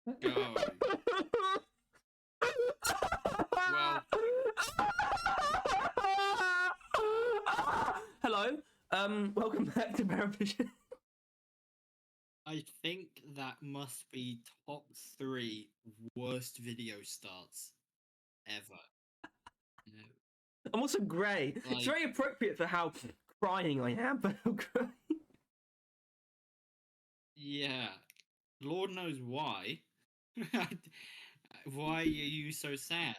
Oh, well, Hello. Welcome back to Paravision. I think that must be top 3 worst video starts ever. No, I'm also grey. It's like, very appropriate for how crying I am, but I'm grey. yeah, Lord knows why. Why are you so sad?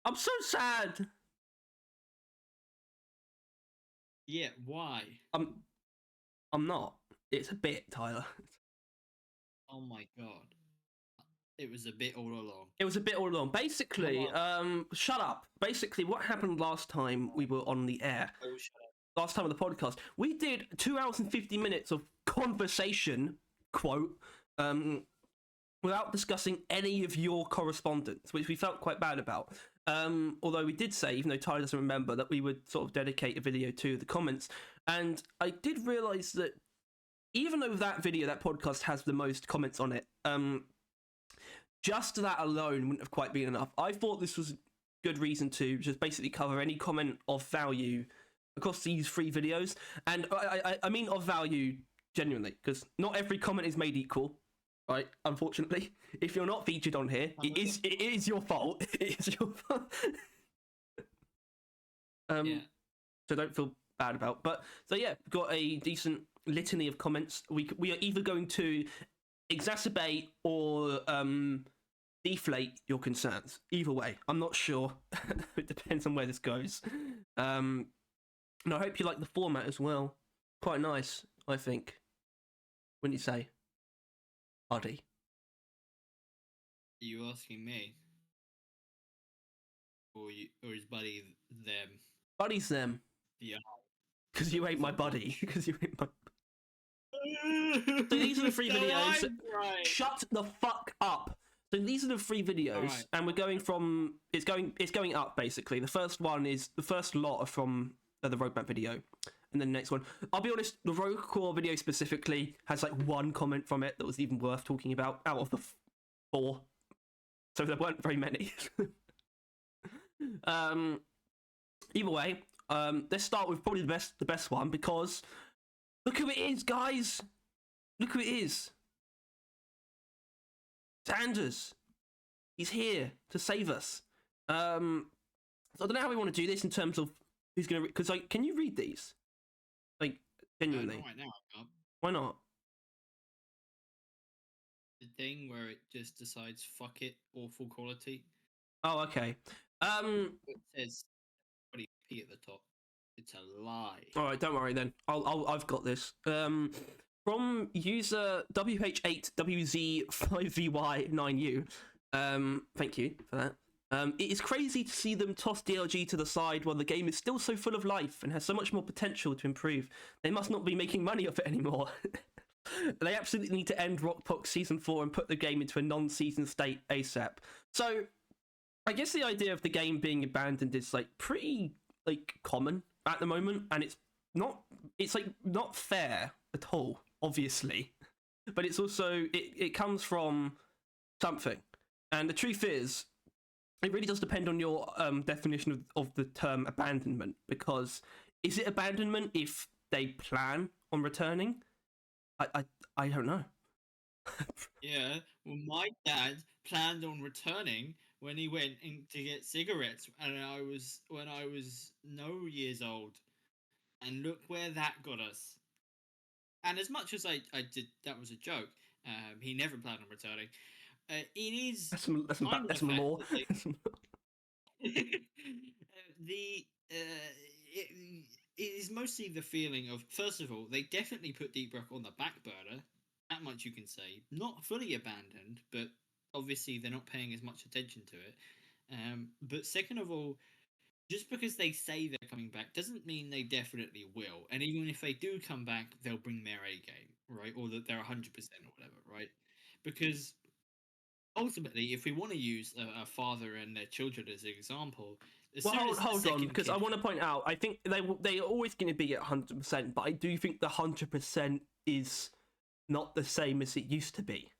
I'm so sad. Yeah, why? I'm not. It's a bit, Tyler. Oh my god. It was a bit all along. It was a bit all along. Basically, shut up. Basically, what happened last time we were on the air, Oh, shut up. last time on the podcast, we did 2 hours and 50 minutes of conversation, quote, without discussing any of your correspondence, which we felt quite bad about. Although we did say, even though Tyler doesn't remember, that we would sort of dedicate a video to the comments. And I did realise that even though that video, that podcast has the most comments on it, just that alone wouldn't have quite been enough. I thought this was a good reason to just basically cover any comment of value across these 3 videos. And I mean of value genuinely, because not every comment is made equal. Right, unfortunately, if you're not featured on here, it is your fault. It is your fault. Yeah. So don't feel bad about. But so yeah, we've got a decent litany of comments. We are either going to exacerbate or deflate your concerns. Either way, I'm not sure. It depends on where this goes. And I hope you like the format as well. Quite nice, I think. Wouldn't you say? Buddy. Are you asking me? Or is buddy them? Buddy's them. Yeah. Because you ain't my buddy. Because you ain't my... So these are the 3 No, videos. I'm right. Shut the fuck up. So these are the 3 videos, Right. and we're going from it's going up basically. The first one is the first lot are from the roadmap video, and then the next one. I'll be honest, the road core video specifically has like 1 comment from it that was even worth talking about out of the 4. So there weren't very many. Either way, let's start with probably the best one, because look who it is, guys. Look who it is. Sanders. He's here to save us. So I don't know how we want to do this in terms of who's going to... Because, like, can you read these? Like, genuinely. Not right now, I can't. Why not? The thing where it just decides, fuck it, awful quality. Oh, okay. It says 20p at the top. It's a lie. All right, don't worry then. I've got this. From user WH8WZ5VY9U. Thank you for that. It is crazy to see them toss DLG to the side while the game is still so full of life and has so much more potential to improve. They must not be making money off it anymore. They absolutely need to end Rockpox Season 4 and put the game into a non-season state ASAP. So, I guess the idea of the game being abandoned is like pretty like common at the moment, and it's like not fair at all, obviously. But it's also it comes from something. And the truth is, it really does depend on your definition of the term abandonment, because is it abandonment if they plan on returning? I don't know. Yeah, well, my dad planned on returning when he went in to get cigarettes, and when I was no years old, and look where that got us. And as much as I did, that was a joke. He never planned on returning. It is That's some law. It is mostly the feeling of, first of all, they definitely put Deep Rock on the back burner. That much you can say. Not fully abandoned, but obviously they're not paying as much attention to it. But second of all, just because they say they're coming back doesn't mean they definitely will. And even if they do come back, they'll bring their A game, right? Or that they're 100% or whatever, right? Because ultimately, if we want to use a father and their children as an example, well, hold on, because I want to point out, I think they are always going to be at 100%, but I do think the 100% is not the same as it used to be.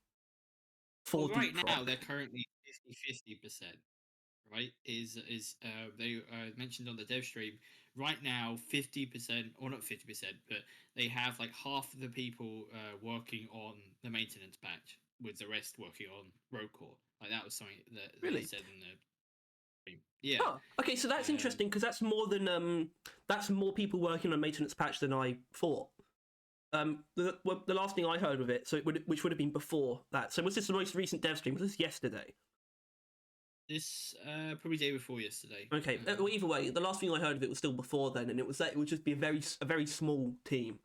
for right Deep now they're Rock. currently 50%. Right? They mentioned on the dev stream right now 50%, or not 50%, but they have like half of the people working on the maintenance patch, with the rest working on road core. Like that was something that they Really? said in the stream. Yeah. Oh, okay. So that's Um, interesting because that's more people working on maintenance patch than I thought. The last thing I heard of it, which would have been before that. So was this the most recent dev stream? Was this yesterday? this probably day before yesterday. Okay. Well, either way, the last thing I heard of it was still before then, and it was that it would just be a very small team.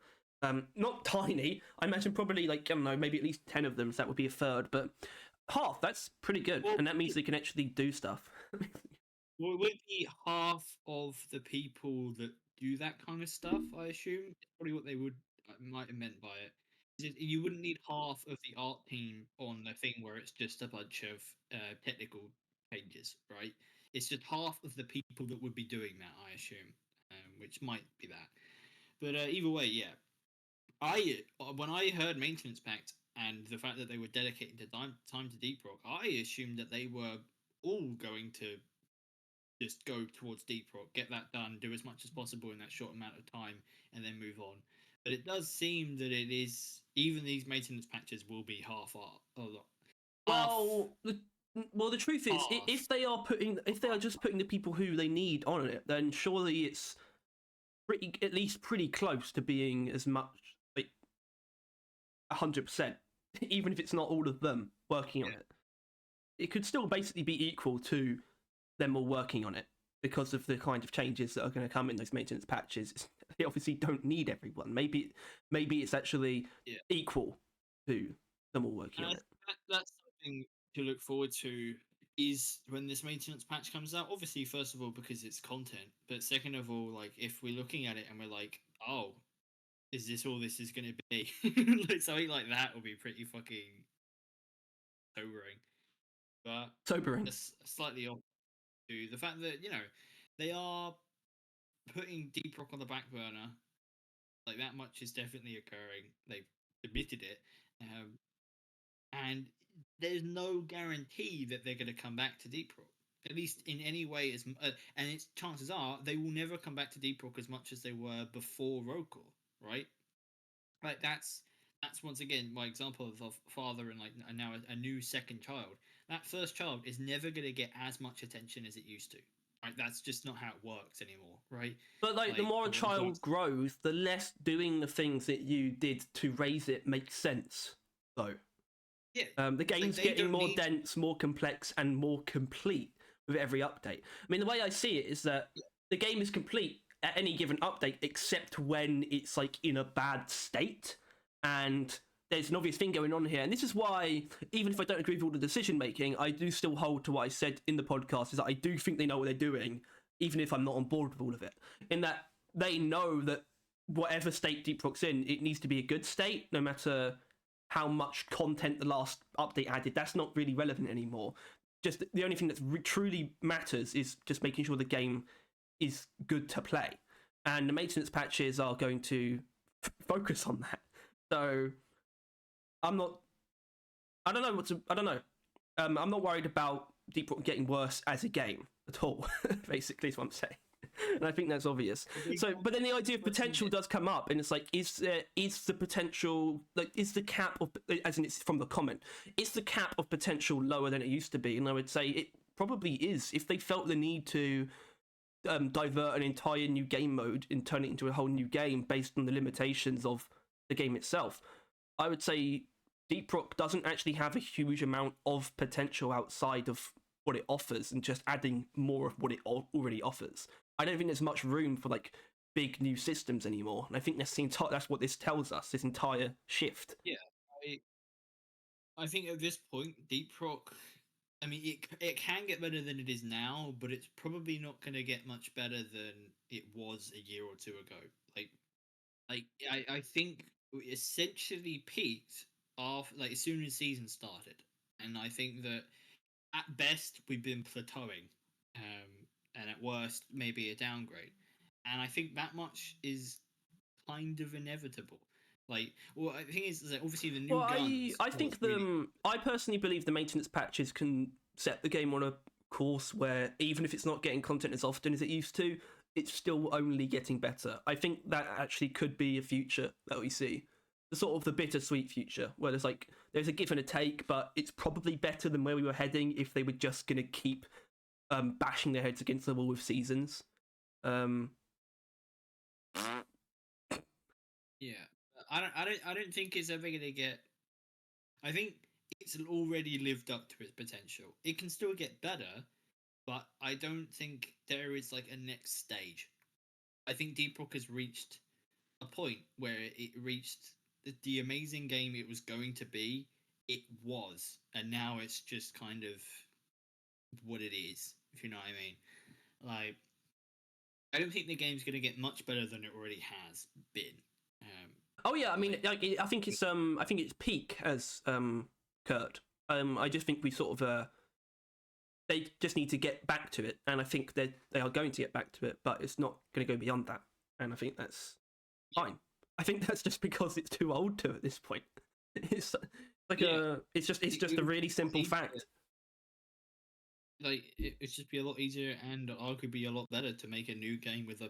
Not tiny. I imagine probably like I don't know, maybe at least 10 of them. So that would be a third, but half. That's pretty good, Well, and that means they can actually do stuff. Well, it would be half of the people that do that kind of stuff, I assume. It's probably what they would might have meant by it. You wouldn't need half of the art team on the thing where it's just a bunch of technical changes, right? It's just half of the people that would be doing that, I assume, which might be that. But either way, yeah. When I heard maintenance pact and the fact that they were dedicating to time to Deep Rock, I assumed that they were all going to just go towards Deep Rock, get that done, do as much as possible in that short amount of time, and then move on. But it does seem that it is even these maintenance patches will be half art, a lot, half, Well, the truth is, half. if they are just putting the people who they need on it, then surely it's at least pretty close to being as much like 100%, even if it's not all of them working on Yeah, it. It could still basically be equal to them all working on it because of the kind of changes that are going to come in those maintenance patches. They obviously don't need everyone. Maybe it's actually yeah. equal to them all working And on it. that's something to look forward to. Is when this maintenance patch comes out. Obviously, first of all, because it's content, but second of all, like if we're looking at it and we're like, oh, is this all this is going to be? Like something like that will be pretty fucking sobering. But Sobering. that's slightly off to the fact that they are putting Deep Rock on the back burner. Like that much is definitely occurring. They've admitted it, um, and there's no guarantee that they're going to come back to Deep Rock. At least in any way, and its chances are they will never come back to Deep Rock as much as they were before Roadcore, right? Like that's once again my example of a father and like now a new second child. That first child is never going to get as much attention as it used to. Right? That's just not how it works anymore, right? But like the Like more a what child grows, the less doing the things that you did to raise it makes sense. Though yeah, the like game's they getting don't more need. dense, more complex, and more complete with every update. I mean, the way I see it is that the game is complete at any given update, except when it's like in a bad state, and there's an obvious thing going on here. And this is why, even if I don't agree with all the decision making, I do still hold to what I said in the podcast: is that I do think they know what they're doing, even if I'm not on board with all of it. In that they know that whatever state Deep Rock's in, it needs to be a good state, no matter how much content the last update added. That's not really relevant anymore. Just the only thing that truly matters is just making sure the game is good to play, and the maintenance patches are going to focus on that. So I'm not. I don't know what to. I don't know. I'm not worried about Deep Rock getting worse as a game at all. Basically, is what I'm saying. And I think that's obvious. So, but then the idea of potential does come up, and it's like, is the potential, like, is the cap of, as in it's from the comment, is the cap of potential lower than it used to be? And I would say it probably is. If they felt the need to divert an entire new game mode and turn it into a whole new game based on the limitations of the game itself, I would say Deep Rock doesn't actually have a huge amount of potential outside of what it offers, and just adding more of what it already offers. I don't think there's much room for like big new systems anymore, and I think that's what this tells us. This entire shift. Yeah, I think at this point, Deep Rock. I mean, it can get better than it is now, but it's probably not going to get much better than it was a year or two ago. I think we essentially peaked off like as soon as season started, and I think that at best we've been plateauing, and at worst maybe a downgrade, and I think that much is kind of inevitable. Well, the thing is that obviously the new Well, guns. I think I personally believe the maintenance patches can set the game on a course where even if it's not getting content as often as it used to, it's still only getting better. I think that actually could be a future that we see. The sort of the bittersweet future where there's a give and a take, but it's probably better than where we were heading if they were just gonna keep bashing their heads against the wall with seasons. Um, Yeah, I don't think it's ever gonna get. I think it's already lived up to its potential. It can still get better, but I don't think there is like a next stage. I think Deep Rock has reached a point where it reached the amazing game it was going to be. It was, and now it's just kind of what it is. If you know what I mean, like I don't think the game's going to get much better than it already has been. oh yeah, I mean, I think its peak has occurred. I just think we sort of they just need to get back to it, and I think they are going to get back to it, but it's not going to go beyond that, and I think that's fine. I think that's just because it's too old to at this point. It's like it's just a really simple fact. Like it's just be a lot easier and arguably a lot better to make a new game with a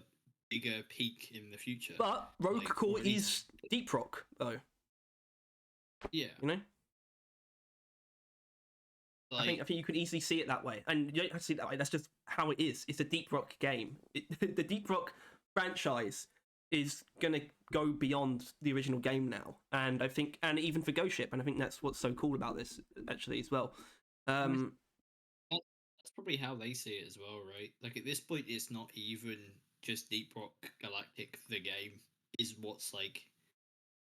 bigger peak in the future. But Rogue Core is Deep Rock, though. Yeah, you know. I think you can easily see it that way, and you don't have to see it that way. That's just how it is. It's a Deep Rock game. The Deep Rock franchise is going to go beyond the original game now, and I think, and even for Ghost Ship, and I think that's what's so cool about this actually as well. That's probably how they see it as well, right? Like at this point, it's not even just Deep Rock Galactic. The game is what's like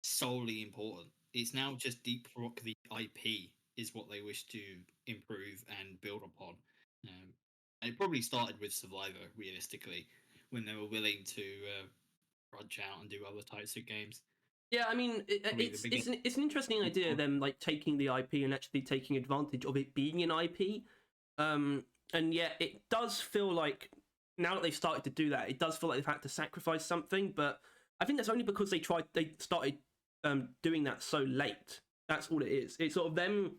solely important. It's now just Deep Rock the IP is what they wish to improve and build upon. And it probably started with Survivor, realistically, when they were willing to branch out and do other types of games. Yeah, I mean, it's an interesting idea, them like taking the IP and actually taking advantage of it being an IP. And yet it does feel like now that they've started to do that, it does feel like they've had to sacrifice something. But I think that's only because they started doing that so late. That's all it is. It's sort of them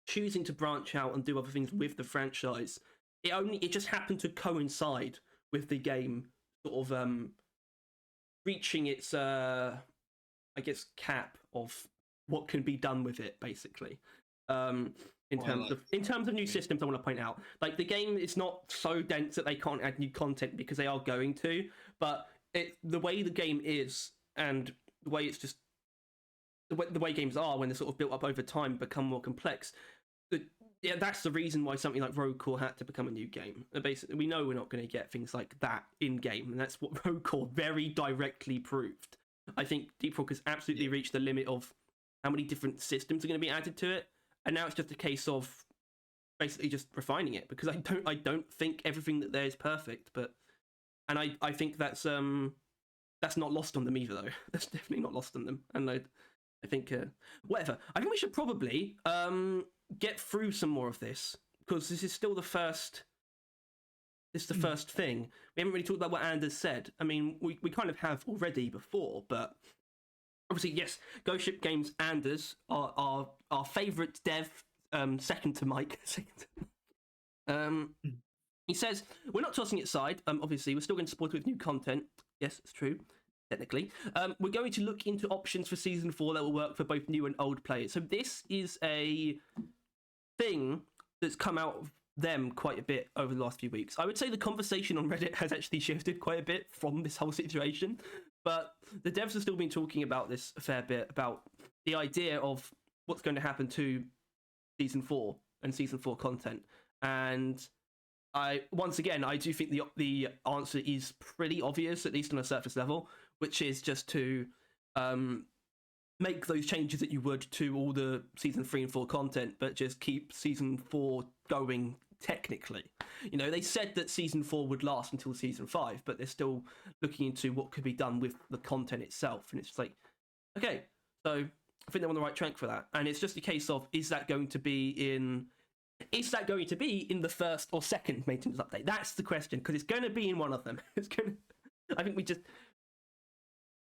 choosing to branch out and do other things with the franchise. It just happened to coincide with the game sort of reaching its I guess cap of what can be done with it, basically. In terms of new systems, I want to point out, like the game is not so dense that they can't add new content because they are going to, but the way the game is and the way it's just the way games are when they're sort of built up over time become more complex. Yeah, that's the reason why something like Rogue Core had to become a new game. Basically, we know we're not going to get things like that in game, and that's what Rogue Core very directly proved. I think Deep Rock has absolutely reached the limit of how many different systems are going to be added to it, and now it's just a case of basically just refining it, because I don't think everything that there is perfect, and I think that's not lost on them either, though. That's definitely not lost on them, and I think whatever. I think we should probably get through some more of this, because this is still the first. This is the first thing. We haven't really talked about what Anders said. I mean, we kind of have already before, but obviously, yes, Ghost Ship Games Anders are our favourite dev, second to Mike. He says, we're not tossing it aside. Obviously, we're still going to support it with new content. Yes, it's true, technically. We're going to look into options for Season 4 that will work for both new and old players. So this is a thing that's come out of them quite a bit over the last few weeks. I would say the conversation on Reddit has actually shifted quite a bit from this whole situation, but the devs have still been talking about this a fair bit, about the idea of what's going to happen to Season 4 and Season 4 content. And I do think the answer is pretty obvious, at least on a surface level, which is just to make those changes that you would to all the Season 3 and 4 content, but just keep Season 4 going technically. You know, they said that Season 4 would last until Season 5, but they're still looking into what could be done with the content itself. And it's just like, okay, so I think they're on the right track for that. And it's just a case of, is that going to be in the first or second maintenance update? That's the question, because it's going to be in one of them. I think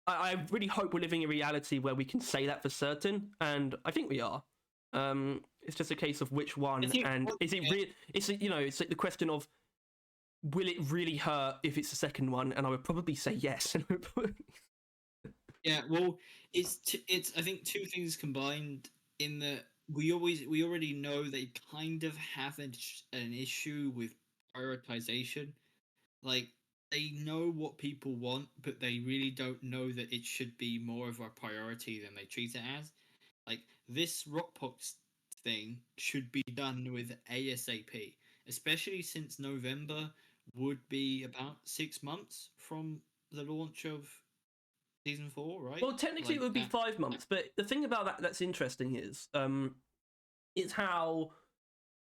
I really hope we're living in reality where we can say that for certain, and I think we are. It's just a case of which I one, think and is it real? It's it's like the question of will it really hurt if it's the second one, and I would probably say yes. yeah, well, it's I think two things combined in that we already know they kind of have an issue with prioritization. Like they know what people want, but they really don't know that it should be more of a priority than they treat it as. Like this Rockpox thing should be done with ASAP, especially since November would be about 6 months from the launch of season 4, right? Well, technically, Like it would be that. 5 months, but the thing about that that's interesting is how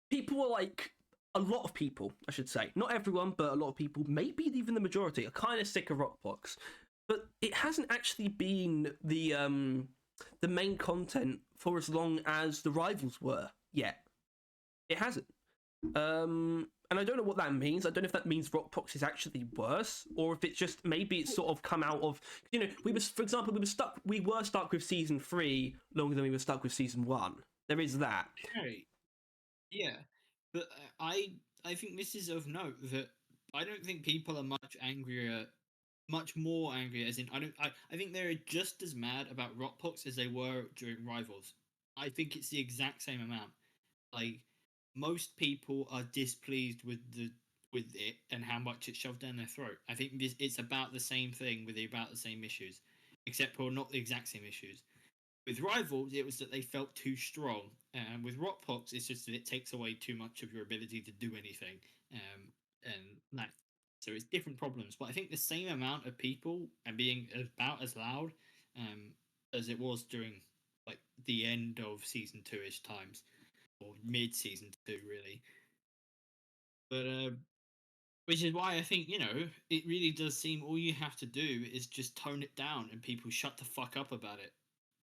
people are like a lot of people, I should say, not everyone, but a lot of people, maybe even the majority, are kind of sick of Rockbox. But it hasn't actually been the main content for as long as the rivals were yet. It hasn't. And I don't know what that means. I don't know if that means Rockbox is actually worse, or if it's just maybe it's sort of come out of we was, for example, we were stuck with season 3 longer than we were stuck with season 1. There is that. Okay. Yeah, but I think this is of note that I don't think people are much more angry. As in, I think they're just as mad about Rockpox as they were during Rivals. I think it's the exact same amount. Like most people are displeased with it and how much it's shoved down their throat. I think it's about the same thing with about the same issues, except for not the exact same issues. With Rivals, it was that they felt too strong. With Rockpox, it's just that it takes away too much of your ability to do anything. And that, so it's different problems. But I think the same amount of people and being about as loud as it was during like the end of season 2-ish times or mid season 2, really. But which is why I think it really does seem all you have to do is just tone it down and people shut the fuck up about it,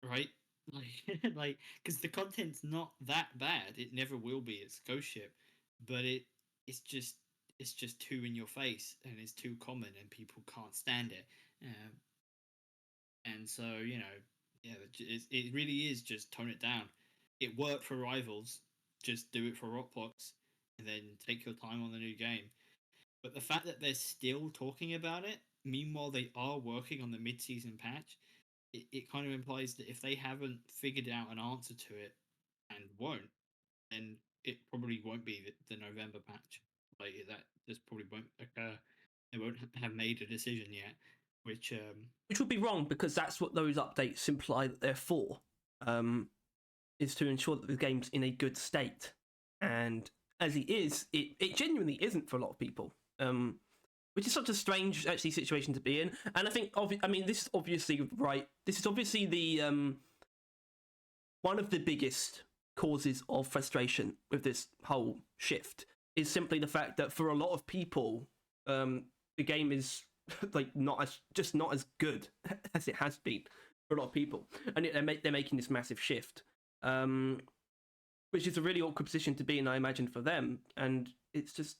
right? Like, like, because the content's not that bad. It never will be. It's Ghost Ship, but it's just too in your face and it's too common and people can't stand it. Um, and so yeah, it really is just tone it down. It worked for Rivals. Just do it for Rockbox, and then take your time on the new game. But the fact that they're still talking about it, meanwhile they are working on the mid-season patch, it kind of implies that if they haven't figured out an answer to it and won't, then it probably won't be the November patch. Like that just probably won't occur. They won't have made a decision yet, Which would be wrong because that's what those updates imply that they're for. Is to ensure that the game's in a good state. And as it is, it genuinely isn't for a lot of people. Which is such a strange actually situation to be in. And I think this is obviously right. This is obviously the one of the biggest causes of frustration with this whole shift is simply the fact that for a lot of people, the game is like not as good as it has been for a lot of people, and they're making this massive shift, which is a really awkward position to be in, I imagine, for them. And it's just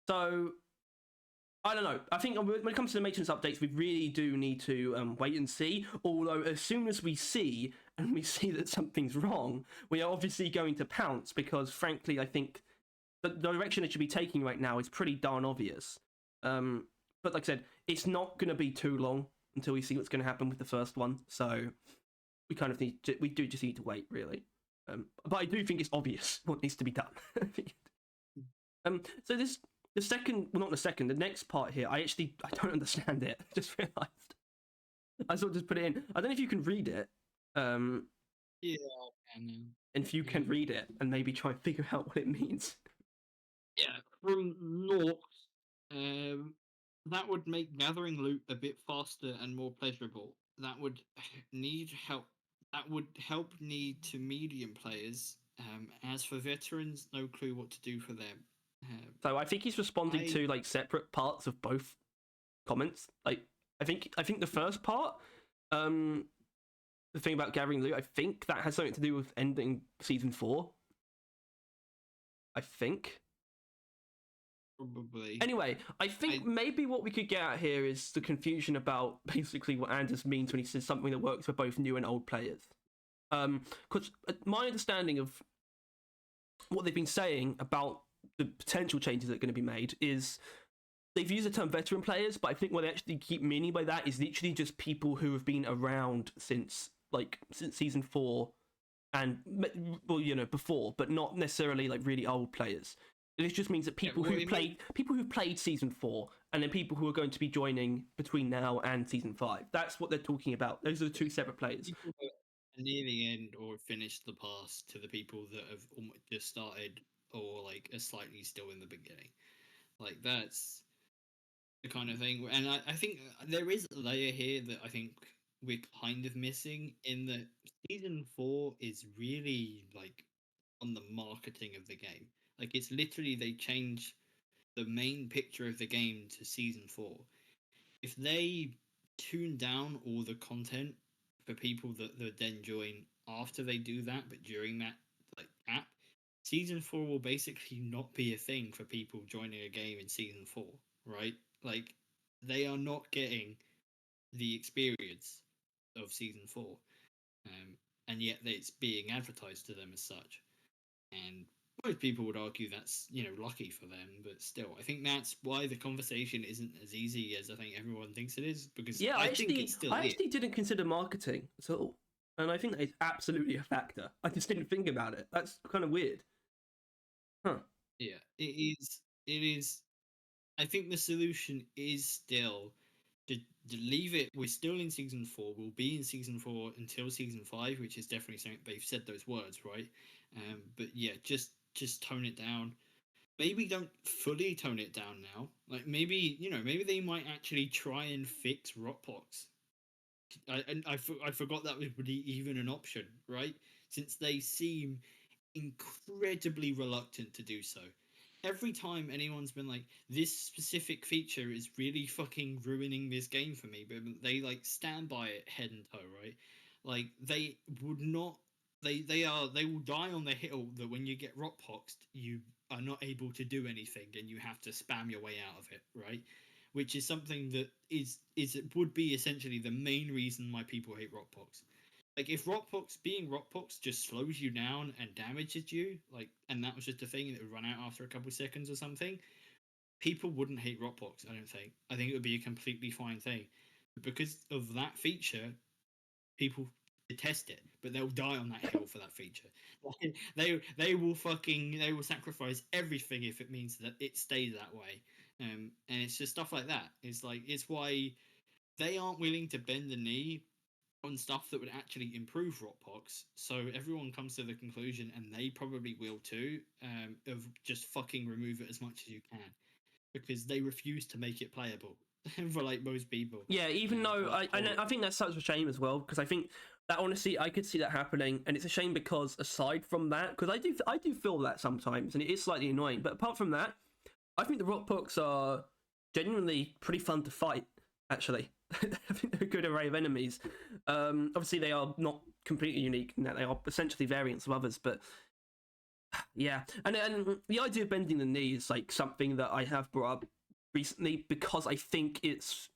so. I don't know. I think when it comes to the maintenance updates, we really do need to wait and see. Although as soon as we see that something's wrong, we are obviously going to pounce because, frankly, I think the direction it should be taking right now is pretty darn obvious. But like I said, it's not going to be too long until we see what's going to happen with the first one. So we kind of we do just need to wait, really. But I do think it's obvious what needs to be done. So the next part here, I don't understand it. I just realised. I sort of just put it in. I don't know if you can read it. yeah, I can. And if you can read it and maybe try and figure out what it means. Yeah, from North, that would make gathering loot a bit faster and more pleasurable. That would need help. That would help need to medium players. As for veterans, no clue what to do for them. So I think he's responding to like separate parts of both comments. Like I think the first part, the thing about gathering loot, I think that has something to do with ending season 4. I think. Probably. Anyway, I think maybe what we could get at here is the confusion about basically what Anders means when he says something that works for both new and old players. Because my understanding of what they've been saying about the potential changes that are going to be made is they've used the term veteran players, but I think what they actually keep meaning by that is literally just people who have been around since season 4 and, well, before, but not necessarily like really old players. It just means that people who played season 4 and then people who are going to be joining between now and season 5. That's what they're talking about. Those are the two separate players. People that are near the end or finished the pass to the people that have almost just started or like are slightly still in the beginning. Like that's the kind of thing. And I think there is a layer here that I think we're kind of missing in that season 4 is really like on the marketing of the game. Like it's literally they change the main picture of the game to season 4. If they tune down all the content for people that then join after they do that, but during that like gap, season 4 will basically not be a thing for people joining a game in season 4, right? Like they are not getting the experience of season 4, and yet it's being advertised to them as such. And most people would argue that's lucky for them, but still, I think that's why the conversation isn't as easy as I think everyone thinks it is. Because I think it still I actually didn't consider marketing at all, and I think that is absolutely a factor. I just didn't think about it. That's kind of weird, huh? Yeah, it is. It is. I think the solution is still to leave it. We're still in season 4. We'll be in season 4 until season 5, which is definitely something they've said those words, right? But yeah, just tone it down. Maybe don't fully tone it down now. Like maybe maybe they might actually try and fix Rockbox. I forgot that was really even an option, right? Since they seem incredibly reluctant to do so. Every time anyone's been like, this specific feature is really fucking ruining this game for me, but they like stand by it head and toe, right? Like they would not. They will die on the hill that when you get rockboxed, you are not able to do anything and you have to spam your way out of it, right? Which is something that would be essentially the main reason why people hate rockbox. Like if being rockbox just slows you down and damages you, like, and that was just a thing that would run out after a couple of seconds or something, people wouldn't hate rockbox. I don't think. I think it would be a completely fine thing, but because of that feature, people detest it. But they'll die on that hill for that feature. They will sacrifice everything if it means that it stays that way. And it's just stuff like that. It's why they aren't willing to bend the knee on stuff that would actually improve Rockbox. So everyone comes to the conclusion, and they probably will too, of just fucking remove it as much as you can, because they refuse to make it playable for like most people. Yeah, even though I think that's such a shame as well, because I think that honestly I could see that happening, and it's a shame because aside from that, because I do feel that sometimes, and it is slightly annoying. But apart from that, I think the Rockbox are genuinely pretty fun to fight. Actually, I think they're a good array of enemies. Obviously, they are not completely unique in that they are essentially variants of others, but yeah. And the idea of bending the knee is like something that I have brought up recently because I think it's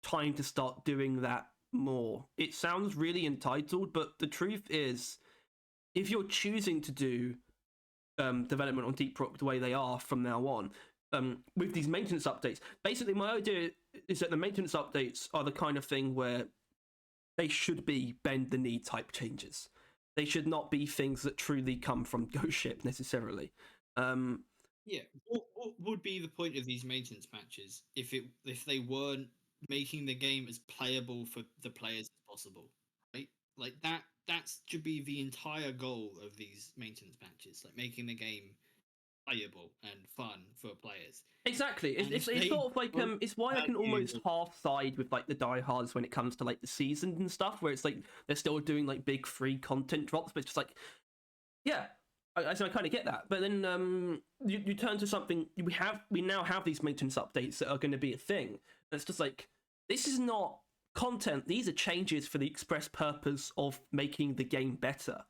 time to start doing that more. It sounds really entitled, but the truth is, if you're choosing to do development on Deep Rock the way they are from now on, with these maintenance updates, basically my idea is that the maintenance updates are the kind of thing where they should be bend the knee type changes. They should not be things that truly come from Ghost Ship necessarily. Yeah, what would be the point of these maintenance patches if they weren't making the game as playable for the players as possible, right? Like that should be the entire goal of these maintenance patches, like making the game playable and fun for players. Exactly. It's sort of like it's why I can almost half side with like the diehards when it comes to like the season and stuff, where it's like they're still doing like big free content drops, but it's just like, yeah, I kind of get that. But then you turn to something we now have these maintenance updates that are going to be a thing. And it's just like, this is not content. These are changes for the express purpose of making the game better.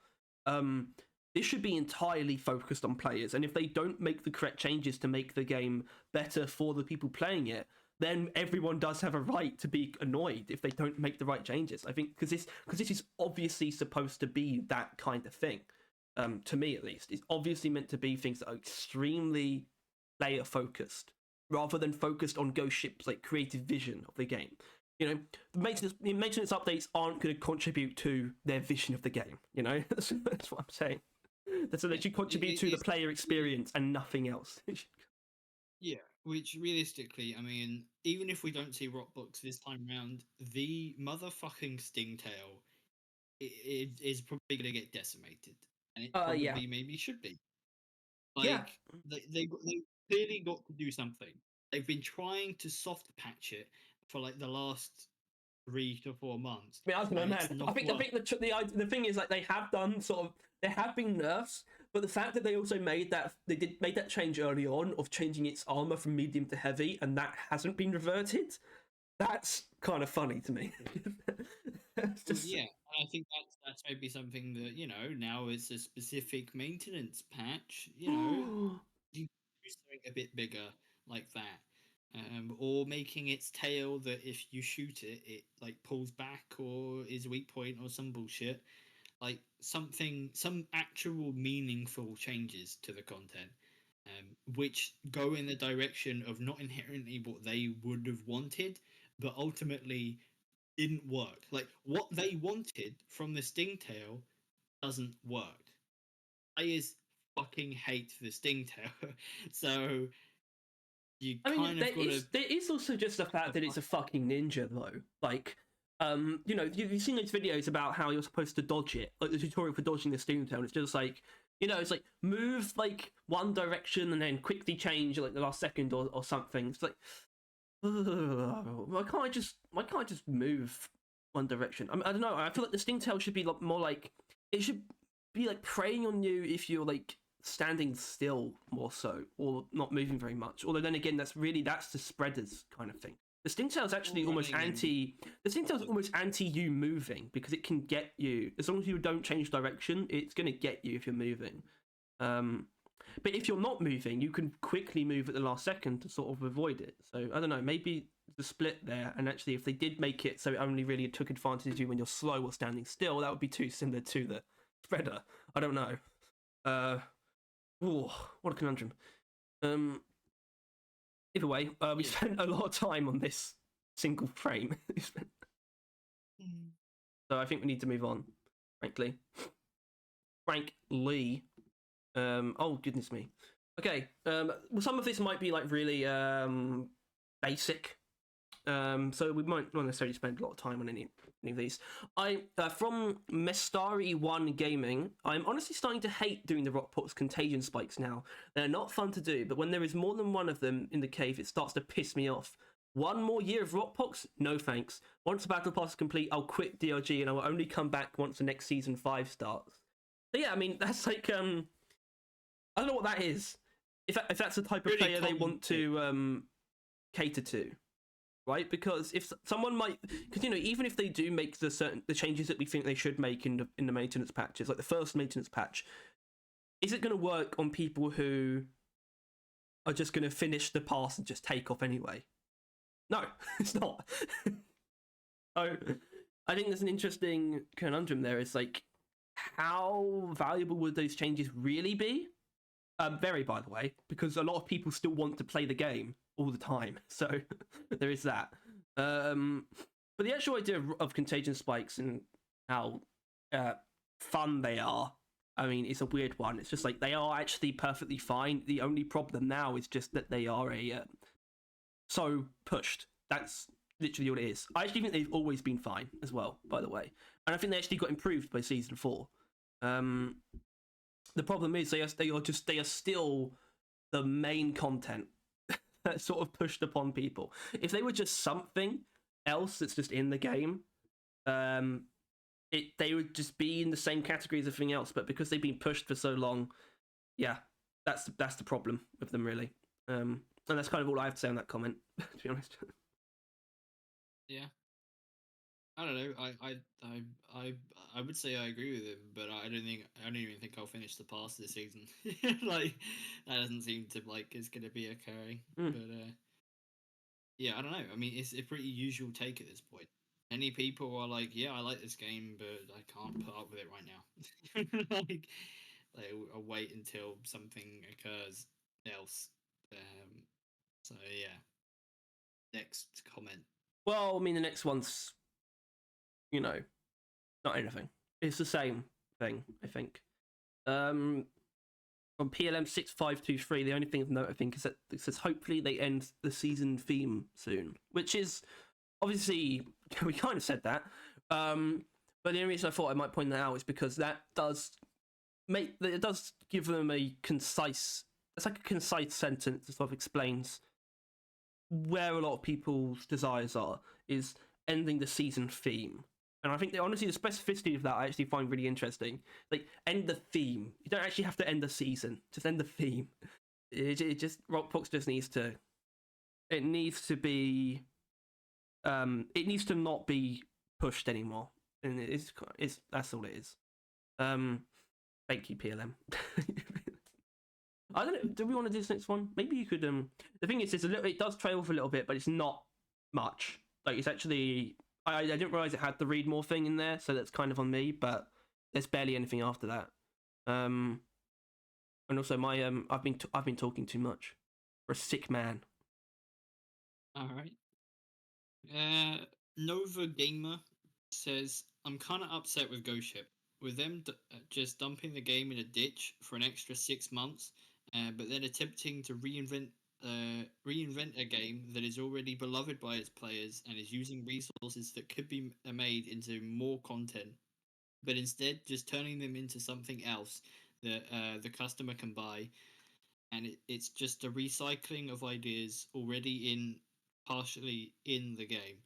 This should be entirely focused on players, and if they don't make the correct changes to make the game better for the people playing it, then everyone does have a right to be annoyed if they don't make the right changes. I think because this is obviously supposed to be that kind of thing. To me, at least, it's obviously meant to be things that are extremely player focused, rather than focused on Ghost Ship's like creative vision of the game. You know, the maintenance updates aren't going to contribute to their vision of the game. You know, that's what I'm saying. That's they should contribute to the player experience and nothing else. Yeah, which realistically, I mean, even if we don't see Rockbox this time round, the motherfucking Stingtail is probably going to get decimated, and it probably Yeah. maybe should be. Yeah. Like they clearly got to do something. They've been trying to soft patch it for like the last 3 to 4 months. I mean, I don't know, and it's man. not I think the thing is like they have done sort of there have been nerfs, but the fact that they also made that change early on of changing its armor from medium to heavy, and that hasn't been reverted. That's kind of funny to me. It's Well, just yeah, and I think that's maybe something that now it's a specific maintenance patch. You do something a bit bigger like that, or making its tail that if you shoot it, it like pulls back or is weak point or some bullshit. Like some actual meaningful changes to the content, which go in the direction of not inherently what they would have wanted, but ultimately didn't work. Like what they wanted from the Stingtail doesn't work. Players fucking hate the Stingtail, so you I mean, kind of got to. there is also just the fact that it's a fucking ninja, though. Like, you've seen those videos about how you're supposed to dodge it, like the tutorial for dodging the Stingtail, and it's just like, it's like move like one direction and then quickly change like the last second or something. It's like, why can't I just move one direction? I don't know. I feel like the Stingtail should be like more like it should be like preying on you if you're like standing still more so or not moving very much. Although then again, that's the spreaders kind of thing. The Stingtail's actually almost anti. The Stingtail's almost anti you moving because it can get you as long as you don't change direction. It's gonna get you if you're moving. But if you're not moving, you can quickly move at the last second to sort of avoid it. So I don't know, maybe the split there, and actually if they did make it so it only really took advantage of you when you're slow or standing still, that would be too similar to the spreader. I don't know. What a conundrum. Either way, we spent a lot of time on this single frame. So I think we need to move on, frankly. Frankly. Oh goodness me. Okay. Well, some of this might be like really basic. So we might not necessarily spend a lot of time on any of these. From Mestari1 Gaming, I'm honestly starting to hate doing the Rockport's contagion spikes now. They're not fun to do, but when there is more than one of them in the cave, it starts to piss me off. One more year of Rockpox? No thanks. Once the battle pass is complete, I'll quit DRG and I will only come back once the next season 5 starts. So yeah, I mean that's like I don't know what that is. If that's the type of Really player they want to cater to, right? Because if someone because even if they do make the changes that we think they should make in the maintenance patches, like the first maintenance patch, is it going to work on people who are just going to finish the pass and just take off anyway? No, it's not. So I think there's an interesting conundrum there. It's like, how valuable would those changes really be? Very, by the way, because a lot of people still want to play the game all the time, so there is that. But the actual idea of contagion spikes and how fun they are, I mean, it's a weird one. It's just like they are actually perfectly fine. The only problem now is just that they are so pushed. That's literally what it is. I actually think they've always been fine as well, by the way, and I think they actually got improved by season 4. The problem is they are still the main content that's sort of pushed upon people. If they were just something else that's just in the game, they would just be in the same category as everything else. But because they've been pushed for so long, yeah, that's the problem with them really. And that's kind of all I have to say on that comment, to be honest. Yeah. I don't know. I I would say I agree with him, but I don't even think I'll finish the pass this season. Like that doesn't seem to like it's going to be occurring. Mm. But yeah, I don't know. I mean, it's a pretty usual take at this point. Many people are like, "Yeah, I like this game, but I can't put up with it right now." I'll wait until something occurs else. Um, so yeah. Next comment. Well, I mean, the next one's, you know, not anything. It's the same thing, I think. From PLM 6523, the only thing of note, I think, is that it says hopefully they end the season theme soon, which is obviously, we kind of said that. But the only reason I thought I might point that out is because that does it does give them a concise, it's like a concise sentence that sort of explains where a lot of people's desires are, is ending the season theme. And I think that honestly, the specificity of that I actually find really interesting. Like, end the theme. You don't actually have to end the season. Just end the theme. It just Rockbox just needs to. It needs to be. It needs to not be pushed anymore, and it's that's all it is. Thank you, PLM. I don't know. Do we want to do this next one? Maybe you could. The thing is, it does trail off a little bit, but it's not much. Like, it's actually. I didn't realize it had the read more thing in there, so that's kind of on me. But there's barely anything after that. And also my I've been talking too much. For a sick man. All right. Nova Gamer says, I'm kind of upset with Ghost Ship. With them just dumping the game in a ditch for an extra 6 months, but then attempting to reinvent a game that is already beloved by its players and is using resources that could be made into more content, but instead just turning them into something else that the customer can buy, and it's just a recycling of ideas already partially in the game.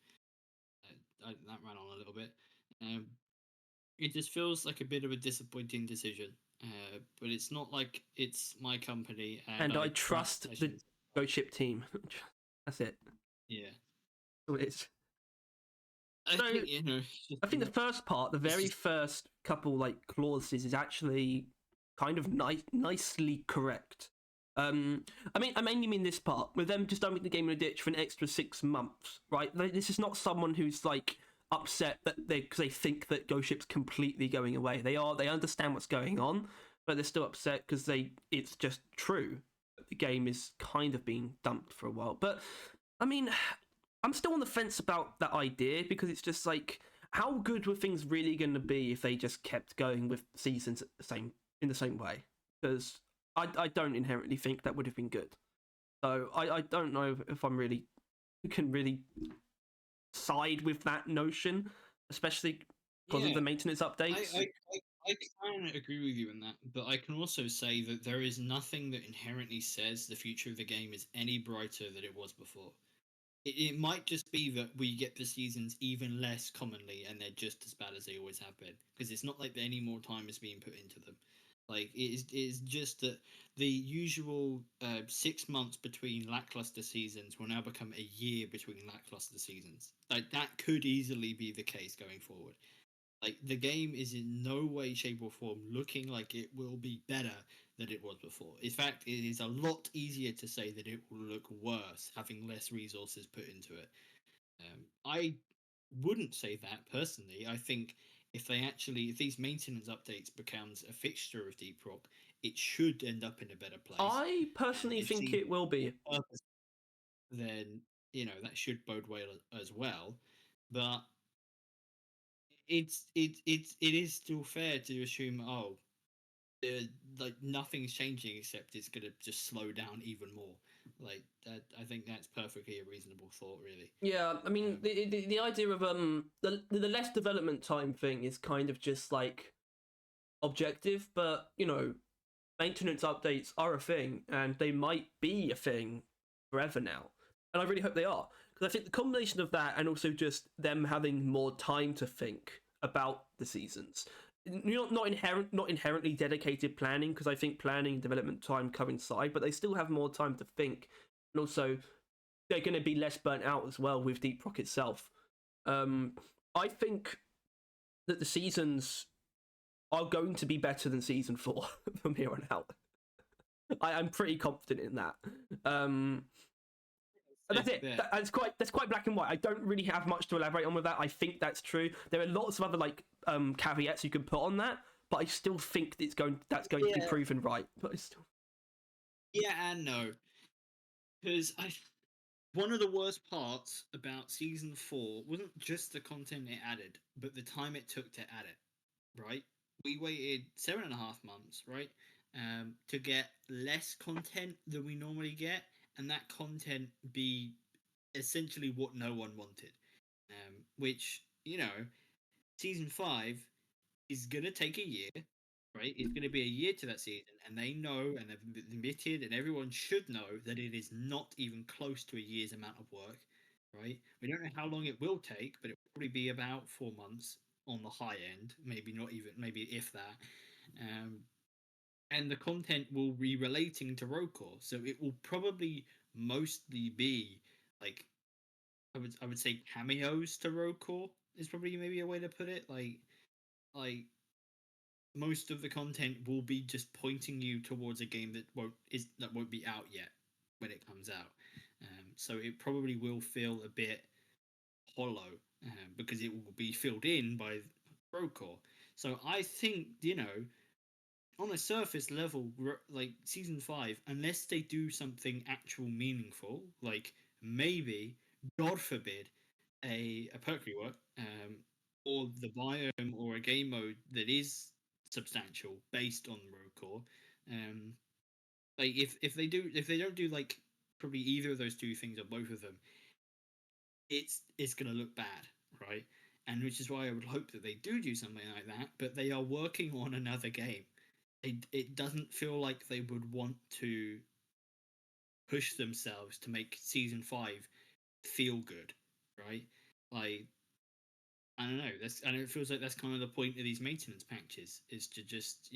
That ran on a little bit. Um, it just feels like a bit of a disappointing decision. But it's not like it's my company, And I trust. trust the Ghost Ship team. That's it. Yeah, That's all it is. I So, think I think the first part, the very first couple like clauses, is actually kind of nicely correct. I mean, I mainly mean this part with them just dumping the game in a ditch for an extra 6 months, right? This is not someone who's like upset that because they think that Ghost Ship's completely going away. They understand what's going on, but they're still upset because it's just true that the game is kind of being dumped for a while. But I mean, I'm still on the fence about that idea because it's just like, how good were things really going to be if they just kept going with seasons in the same way? Because I don't inherently think that would have been good. So I don't know if I'm really can really side with that notion, especially because of the maintenance updates. I can agree with you in that, but I can also say that there is nothing that inherently says the future of the game is any brighter than it was before. It might just be that we get the seasons even less commonly and they're just as bad as they always have been, because it's not like any more time is being put into them. Like it is just that the usual 6 months between lackluster seasons will now become a year between lackluster seasons. Like that could easily be the case going forward. Like the game is in no way, shape, or form looking like it will be better than it was before. In fact, it is a lot easier to say that it will look worse having less resources put into it. I wouldn't say that personally. I think if these maintenance updates becomes a fixture of Deep Rock, it should end up in a better place. I personally think it will be. Purpose, then that should bode well as well. But it is still fair to assume like nothing's changing except it's gonna just slow down even more. Like that, I think that's perfectly a reasonable thought, really. Yeah, I mean the idea of the less development time thing is kind of just like objective, but maintenance updates are a thing and they might be a thing forever now, and I really hope they are, because I think the combination of that and also just them having more time to think about the seasons, not inherently dedicated planning, because I think planning and development time coincide, but they still have more time to think, and also they're going to be less burnt out as well with Deep Rock itself. I think that the seasons are going to be better than season 4 from here on out. I'm pretty confident in that. That's it. That's quite black and white. I don't really have much to elaborate on with that. I think that's true. There are lots of other caveats you can put on that, but I still think that's going to be proven right. But I still... Yeah and no, because one of the worst parts about season 4 wasn't just the content it added, but the time it took to add it. Right, we waited 7.5 months, right, to get less content than we normally get, and that content be essentially what no one wanted. Which, season 5 is gonna take a year, right? It's gonna be a year to that season, and they know, and they've admitted, and everyone should know that it is not even close to a year's amount of work, right? We don't know how long it will take, but it will probably be about 4 months on the high end, maybe not even, maybe if that. And the content will be relating to Rokor, so it will probably mostly be like, I would say cameos to Rokor is probably maybe a way to put it. Like most of the content will be just pointing you towards a game that won't be out yet when it comes out. So it probably will feel a bit hollow because it will be filled in by Rokor. So I think, on a surface level, like season 5, unless they do something actual meaningful, like maybe, God forbid, a perk rework, or the biome or a game mode that is substantial based on Rokor. Like if they don't do like probably either of those two things or both of them, it's gonna look bad, right? And which is why I would hope that they do something like that. But they are working on another game. It doesn't feel like they would want to push themselves to make season 5 feel good, right? Like, I don't know. And it feels like that's kind of the point of these maintenance patches, is to just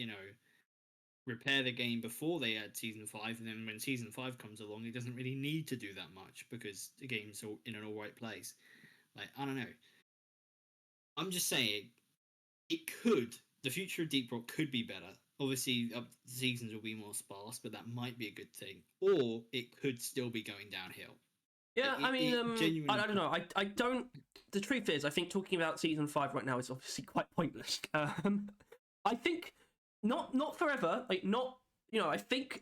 repair the game before they add season 5, and then when season 5 comes along, it doesn't really need to do that much because the game's in an all right place. Like, I don't know. I'm just saying, the future of Deep Rock could be better. Obviously, seasons will be more sparse, but that might be a good thing. Or it could still be going downhill. Yeah, I mean, I don't know. I don't. The truth is, I think talking about season 5 right now is obviously quite pointless. I think not forever. Like, not, I think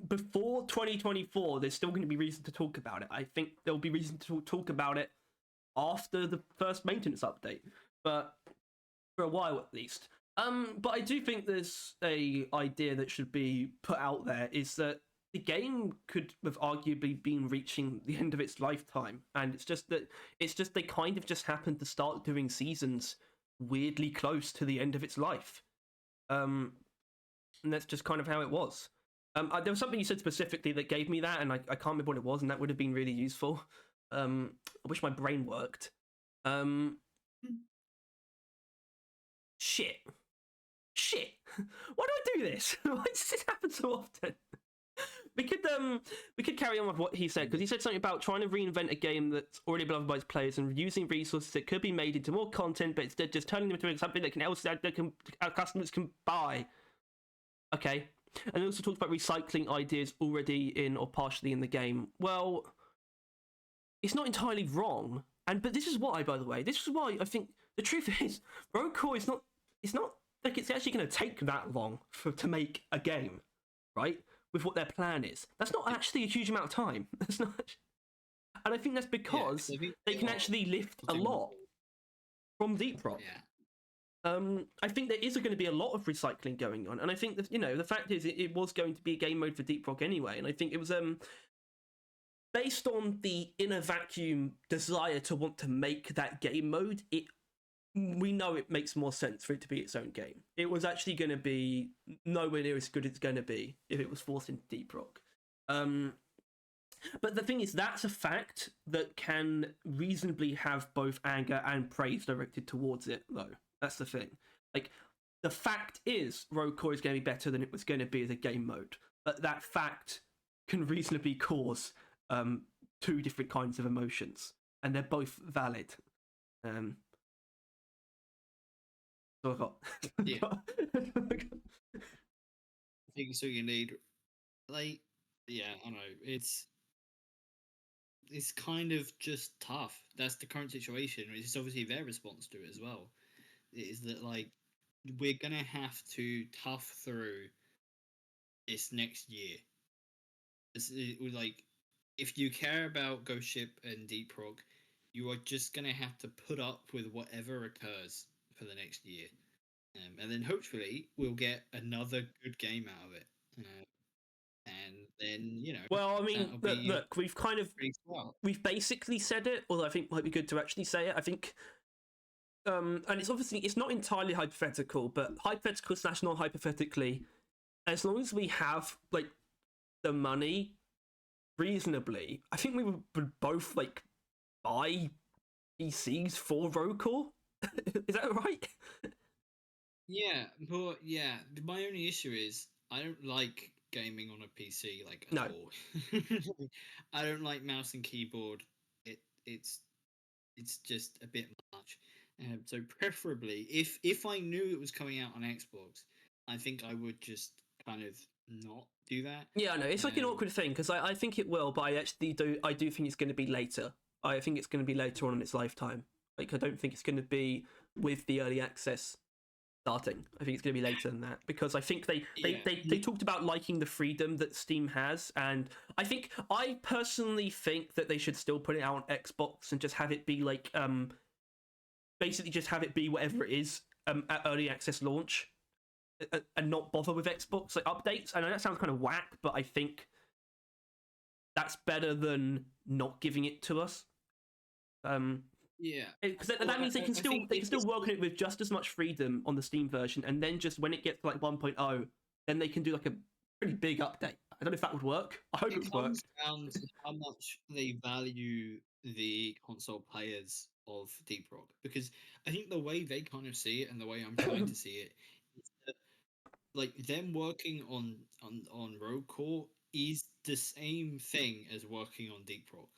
before 2024, there's still going to be reason to talk about it. I think there'll be reason to talk about it after the first maintenance update, but for a while at least. But I do think there's a idea that should be put out there, is that the game could have arguably been reaching the end of its lifetime, and it's just they kind of just happened to start doing seasons weirdly close to the end of its life. And that's just kind of how it was. There was something you said specifically that gave me that, and I can't remember what it was, and that would have been really useful. I wish my brain worked. Shit. Why do I do this? Why does this happen so often? We could carry on with what he said, because he said something about trying to reinvent a game that's already beloved by its players and using resources that could be made into more content, but instead just turning them into something that our customers can buy. Okay. And he also talked about recycling ideas already in or partially in the game. Well, it's not entirely wrong. But this is why, by the way, I think the truth is, Rokor is not. It's not like it's actually going to take that long to make a game, right? With what their plan is, that's not actually a huge amount of time. That's not, and I think that's because they can actually lift a lot from Deep Rock. Yeah. I think there is going to be a lot of recycling going on, and I think that the fact is it was going to be a game mode for Deep Rock anyway, and I think it was based on the inner vacuum desire to want to make that game mode. We know it makes more sense for it to be its own game. It was actually going to be nowhere near as good as it's going to be if it was forced into Deep Rock. But the thing is, that's a fact that can reasonably have both anger and praise directed towards it, though. That's the thing. Like, the fact is, Rokor is going to be better than it was going to be as a game mode. But that fact can reasonably cause two different kinds of emotions, and they're both valid. So I got. Yeah. I think so. You need like, yeah, I know it's kind of just tough. That's the current situation. It's obviously their response to it as well. Is that like we're gonna have to tough through this next year. Like if you care about Ghost Ship and Deep Rock, you are just gonna have to put up with whatever occurs for the next year, and then hopefully we'll get another good game out of it, and then Well, I mean, that'll be look, we've kind of pretty swell. we've basically said it, although I think it might be good to actually say it. I think, and it's obviously it's not entirely hypothetical, but hypothetical slash non hypothetically, as long as we have like the money reasonably, I think we would both like buy PCs for Rocore. Is that right? Yeah, but yeah, my only issue is I don't like gaming on a PC like at No. all. I don't like mouse and keyboard. It's just a bit much. So preferably, if I knew it was coming out on Xbox, I think I would just kind of not do that. Yeah, I know. It's like an Um, awkward thing because I think it will, but I do think it's going to be later. I think it's going to be later on in its lifetime. Like I don't think it's going to be with the early access starting. I think it's going to be later than that because I think they talked about liking the freedom that Steam has, and I personally think that they should still put it out on Xbox and just have it be like basically just have it be whatever it is at early access launch, and not bother with Xbox like updates. I know that sounds kind of whack, but I think that's better than not giving it to us. yeah, Because that means they can still work on it with just as much freedom on the Steam version, and then just when it gets to like 1.0, then they can do like a pretty big update. I don't know if that would work. I hope it would work. comes down to how much they value the console players of Deep Rock, because I think the way they kind of see it and the way I'm trying to see it is that like them working on Rogue Core is the same thing as working on Deep Rock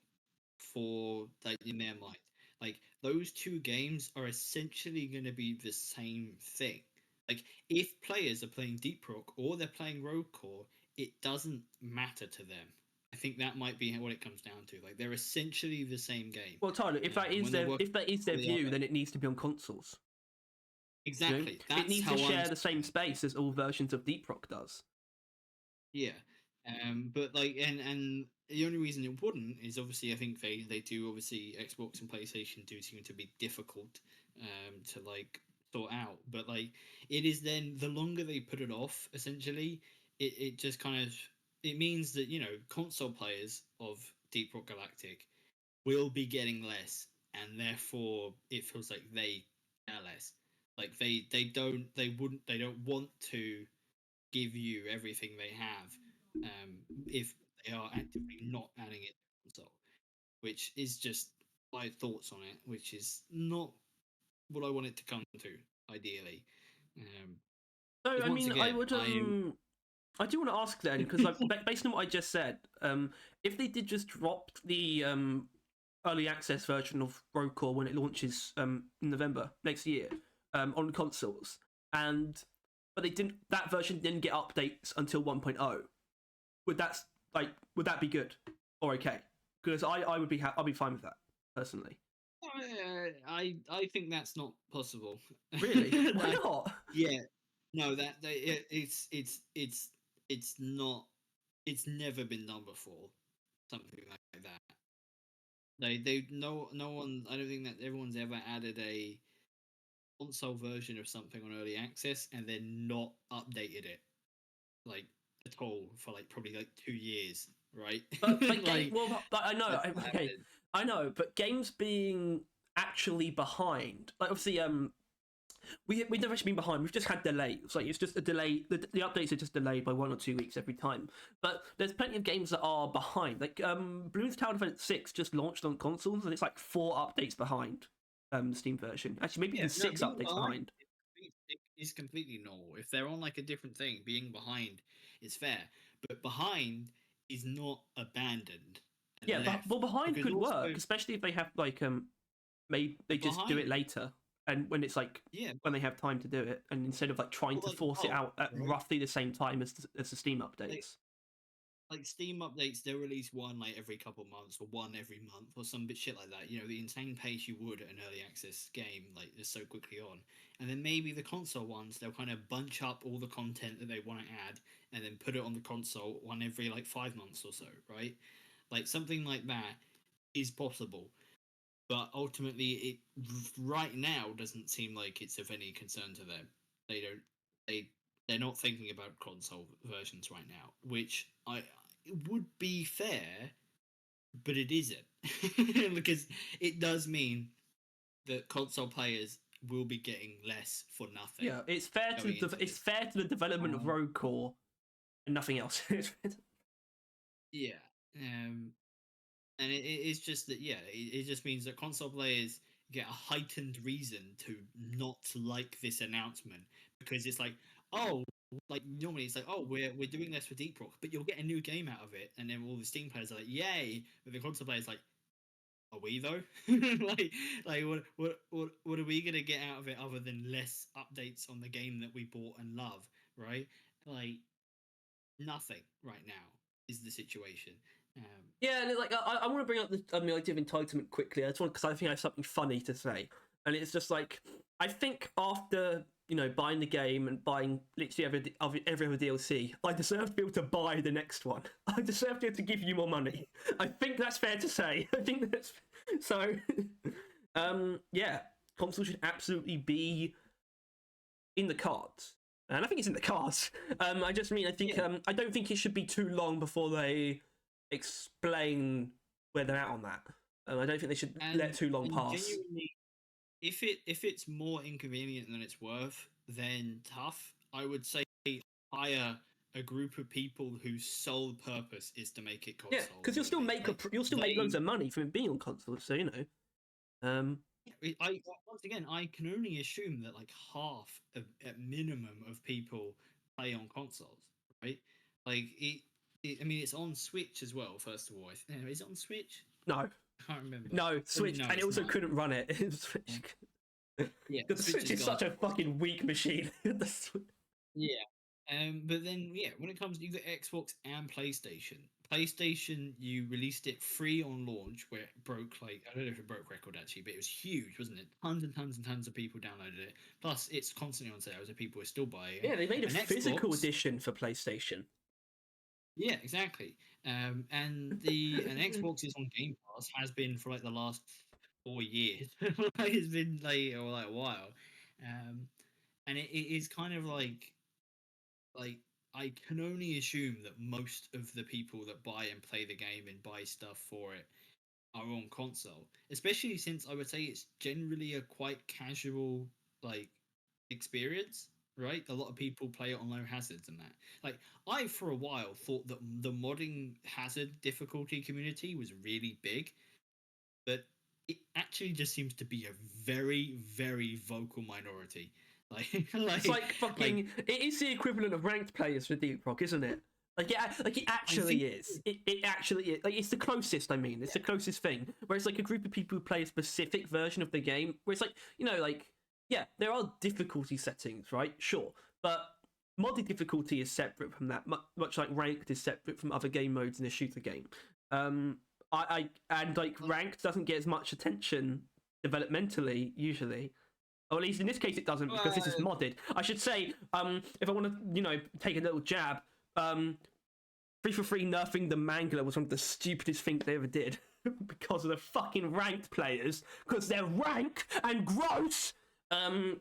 for like in their mind. Like those two games are essentially going to be the same thing. Like if players are playing Deep Rock or they're playing Rogue Core, it doesn't matter to them. I think that might be what it comes down to. Like they're essentially the same game. Well, Tyler, if that is their view, then it needs to be on consoles. Exactly. You know? It needs to share the same space as all versions of Deep Rock does. Yeah. But like, and the only reason it wouldn't is obviously I think they do obviously Xbox and PlayStation do seem to be difficult to like sort out. But like, it is then the longer they put it off, essentially, it just kind of it means that console players of Deep Rock Galactic will be getting less, and therefore it feels like they care less. Like they don't want to give you everything they have if they are actively not adding it to console, which is just my thoughts on it, which is not what I want it to come to, ideally. So, I mean, again, I do want to ask then, because based on what I just said, if they did just drop the early access version of Rogue Core when it launches in November next year on consoles, but that version didn't get updates until 1.0, would that be good or okay? Because I'll be fine with that personally. I think that's not possible. Really? Why not? Yeah, no, it's not. It's never been done before. Something like that. No one. I don't think that everyone's ever added a console version of something on early access and then not updated it like at all for like probably like 2 years, right? But I know. I know, but games being actually behind, like obviously, we've never actually been behind. We've just had delays. Like it's just a delay. The updates are just delayed by 1 or 2 weeks every time. But there's plenty of games that are behind. Like Bloons Tower Defense 6 just launched on consoles, and it's like 4 updates behind the Steam version. Actually, maybe even 6 updates behind. It's completely normal. If they're on like a different thing, being behind is fair. But behind is not abandoned. Yeah, well, behind could work, especially if they have like maybe they just do it later and when it's like Yeah, when they have time to do it, and instead of like trying to like force it out at right? roughly the same time as the Steam Like, updates. like Steam updates, they'll release one like every couple months or one every month or some bit shit like that. You know, the insane pace you would at an early access game, like just so quickly on. And then maybe the console ones, they'll kind of bunch up all the content that they want to add and then put it on the console one every like 5 months or so, right? Like something like that is possible. But ultimately, it right now doesn't seem like it's of any concern to them. They don't. They're not thinking about console versions right now, which I it would be fair, but it isn't because it does mean that console players will be getting less for nothing. Yeah, it's fair to Going into it's this. fair to the development of Rogue Core and nothing else. Yeah. And it is just that, yeah, it just means that console players get a heightened reason to not like this announcement because it's like, oh, like normally it's like, oh, we're doing this for Deep Rock, but you'll get a new game out of it, and then all the Steam players are like, yay, but the console players like, are we though? like what are we gonna get out of it other than less updates on the game that we bought and love, right? Like nothing right now is the situation. Um, Yeah, and like I want to bring up the idea of entitlement quickly. I just want because I think I have something funny to say, and it's just like I think after buying the game and buying literally every other DLC, I deserve to be able to buy the next one. I deserve to be able to give you more money. I think that's fair to say. I think that's so. Yeah, console should absolutely be in the cards. And I think it's in the cards. I just mean I think Yeah. I don't think it should be too long before they explain where they're at on that. I don't think they should let too long pass. Genuinely, if it's more inconvenient than it's worth, then tough. I would say hire a group of people whose sole purpose is to make it console. Yeah, because you'll still make loads of money from it being on consoles. So I once again, I can only assume that like half of, at minimum of people play on consoles, right? Like I mean, it's on Switch as well. First of all, is it on Switch? No, I can't remember. No, Switch, No, and it also not. couldn't run it. Yeah, the Switch is such a fucking weak machine. Yeah. But then when it comes to either Xbox and PlayStation, PlayStation you released it free on launch where it broke like I don't know if it broke record actually, but it was huge, wasn't it? Tons and tons and tons of people downloaded it. Plus it's constantly on sale, so people are still buying it. Yeah, they made a And physical Xbox, edition for PlayStation. yeah, exactly. And Xbox is on Game Pass, has been for like the last 4 years. Like, it's been like or like a while. And it is kind of like I can only assume that most of the people that buy and play the game and buy stuff for it are on console, especially since I would say it's generally a quite casual like experience, right? A lot of people play it on low hazards and that. Like I for a while thought that the modding hazard difficulty community was really big, but it actually just seems to be a very very vocal minority. It's like fucking. It is the equivalent of ranked players for Deep Rock, isn't it? Like yeah, like it actually is. It actually is. Like it's the closest. I mean, it's the closest thing. Where it's like a group of people who play a specific version of the game. Where it's like like yeah, there are difficulty settings, right? Sure, but modded difficulty is separate from that. Much like ranked is separate from other game modes in a shooter game. I and like ranked doesn't get as much attention developmentally usually. Or at least in this case it doesn't because this is modded. I should say, if I want to, take a little jab, 343 nerfing the Mangler was one of the stupidest things they ever did because of the fucking ranked players, because they're rank and gross. I'm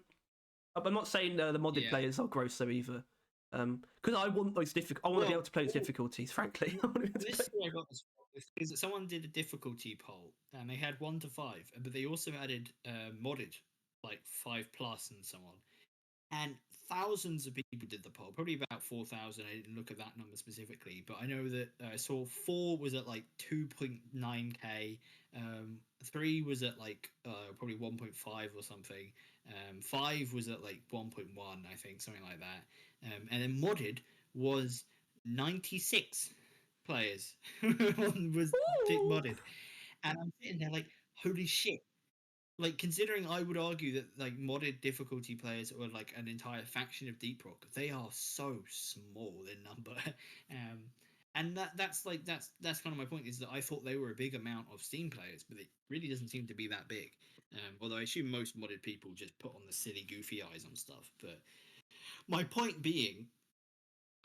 not saying the modded players are gross though either. Because I want those I want to be able to play those difficulties. Frankly, this is where I got this from. Is that someone did a difficulty poll and they had 1 to 5, but they also added modded like 5+ and so on. And thousands of people did the poll, probably about 4,000. I didn't look at that number specifically, but I know that I saw 4 was at like 2.9k, 3 was at like probably 1.5 or something, 5 was at like 1.1, I think, something like that, and then modded was 96 players was modded, and I'm sitting there like, holy shit, like considering I would argue that like modded difficulty players or like an entire faction of Deep Rock, they are so small in number. um and that's kind of my point, is that I thought they were a big amount of Steam players, but it really doesn't seem to be that big. Although I assume most modded people just put on the silly goofy eyes on stuff. But my point being,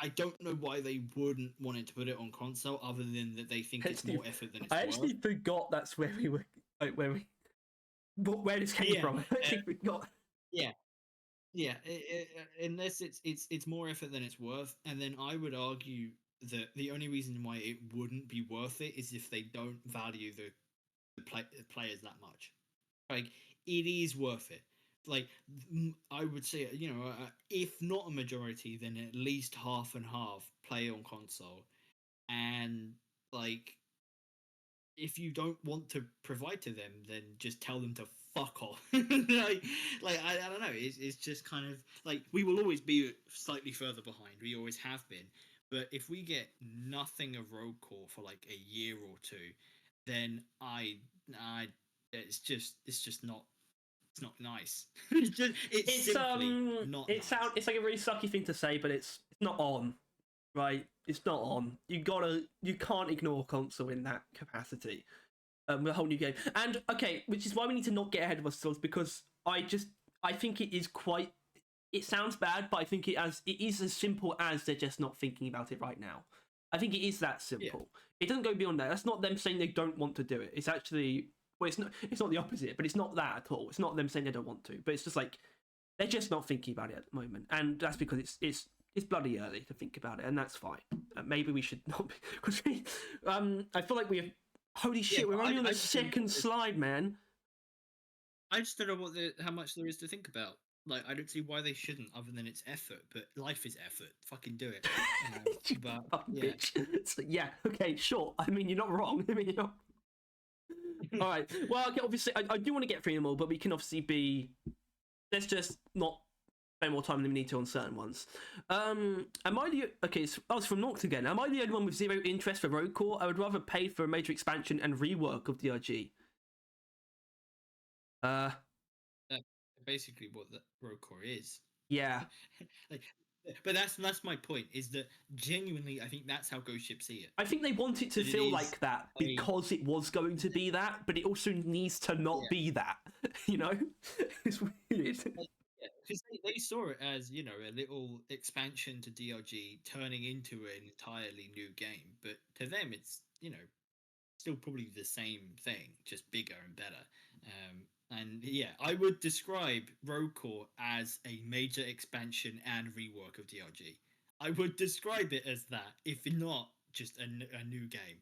I don't know why they wouldn't want to put it on console, other than that they think it's more effort than it's I worth. actually forgot that's where we were, like where this came from. I actually forgot. Yeah, unless it's more effort than it's worth, and then I would argue that the only reason why it wouldn't be worth it is if they don't value the players that much. Like, it is worth it. Like, I would say, if not a majority, then at least half and half play on console, and like, if you don't want to provide to them, then just tell them to fuck off. I don't know. It's just kind of like, we will always be slightly further behind. We always have been. But if we get nothing of Road Core for like a year or two, then it's just not. It's not nice. it's simply not nice. It's like a really sucky thing to say, but it's not on. Right, it's not on. You can't ignore console in that capacity. The whole new game, and okay, which is why we need to not get ahead of ourselves, because I think it is quite. It sounds bad, but I think it is as simple as they're just not thinking about it right now. I think it is that simple. Yeah. It doesn't go beyond that. That's not them saying they don't want to do it. It's actually, well, it's not the opposite, but it's not that at all. It's not them saying they don't want to, but it's just like they're just not thinking about it at the moment, and that's because it's bloody early to think about it, and that's fine. Maybe we should not be, because I feel like we have. Holy shit, we're only on the second slide, man. I just don't know how much there is to think about. Like, I don't see why they shouldn't, other than it's effort. But life is effort. Fucking do it. Bitch. So, yeah. Okay. Sure. I mean, you're not wrong. I mean, you're not. All right. Well, okay, obviously, I do want to get through them all, but we can obviously be. Let's just not spend more time than we need to on certain ones. Am I the okay? So I was from Noct again. Am I the only one with zero interest for Road Core? I would rather pay for a major expansion and rework of DRG. Basically what the Road Core is. Yeah. But that's my point, is that genuinely I think that's how Ghost Ship see it. I think they want it to feel like that because it was going to be that, but it also needs to not be that. You know, it's weird. Because they saw it as, a little expansion to DRG turning into an entirely new game, but to them it's still probably the same thing, just bigger and better. And yeah, I would describe Road Core as a major expansion and rework of DRG. I would describe it as that, if not just a new game.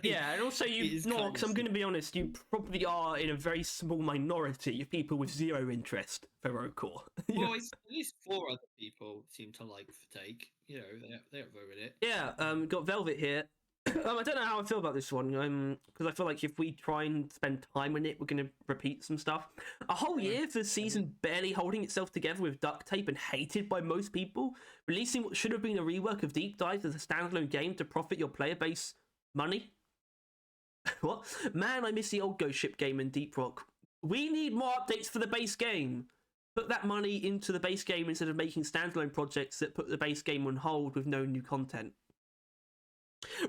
Yeah, and also because I'm going to be honest, you probably are in a very small minority of people with zero interest for Road Core. Well, at least 4 other people seem to like the take. They voted it. Yeah, got Velvet here. I don't know how I feel about this one, because I feel like if we try and spend time on it, we're going to repeat some stuff. A whole year for the season barely holding itself together with duct tape and hated by most people, releasing what should have been a rework of Deep Dive as a standalone game to profit your player base money? What? Man, I miss the old Ghost Ship game in Deep Rock. We need more updates for the base game. Put that money into the base game instead of making standalone projects that put the base game on hold with no new content.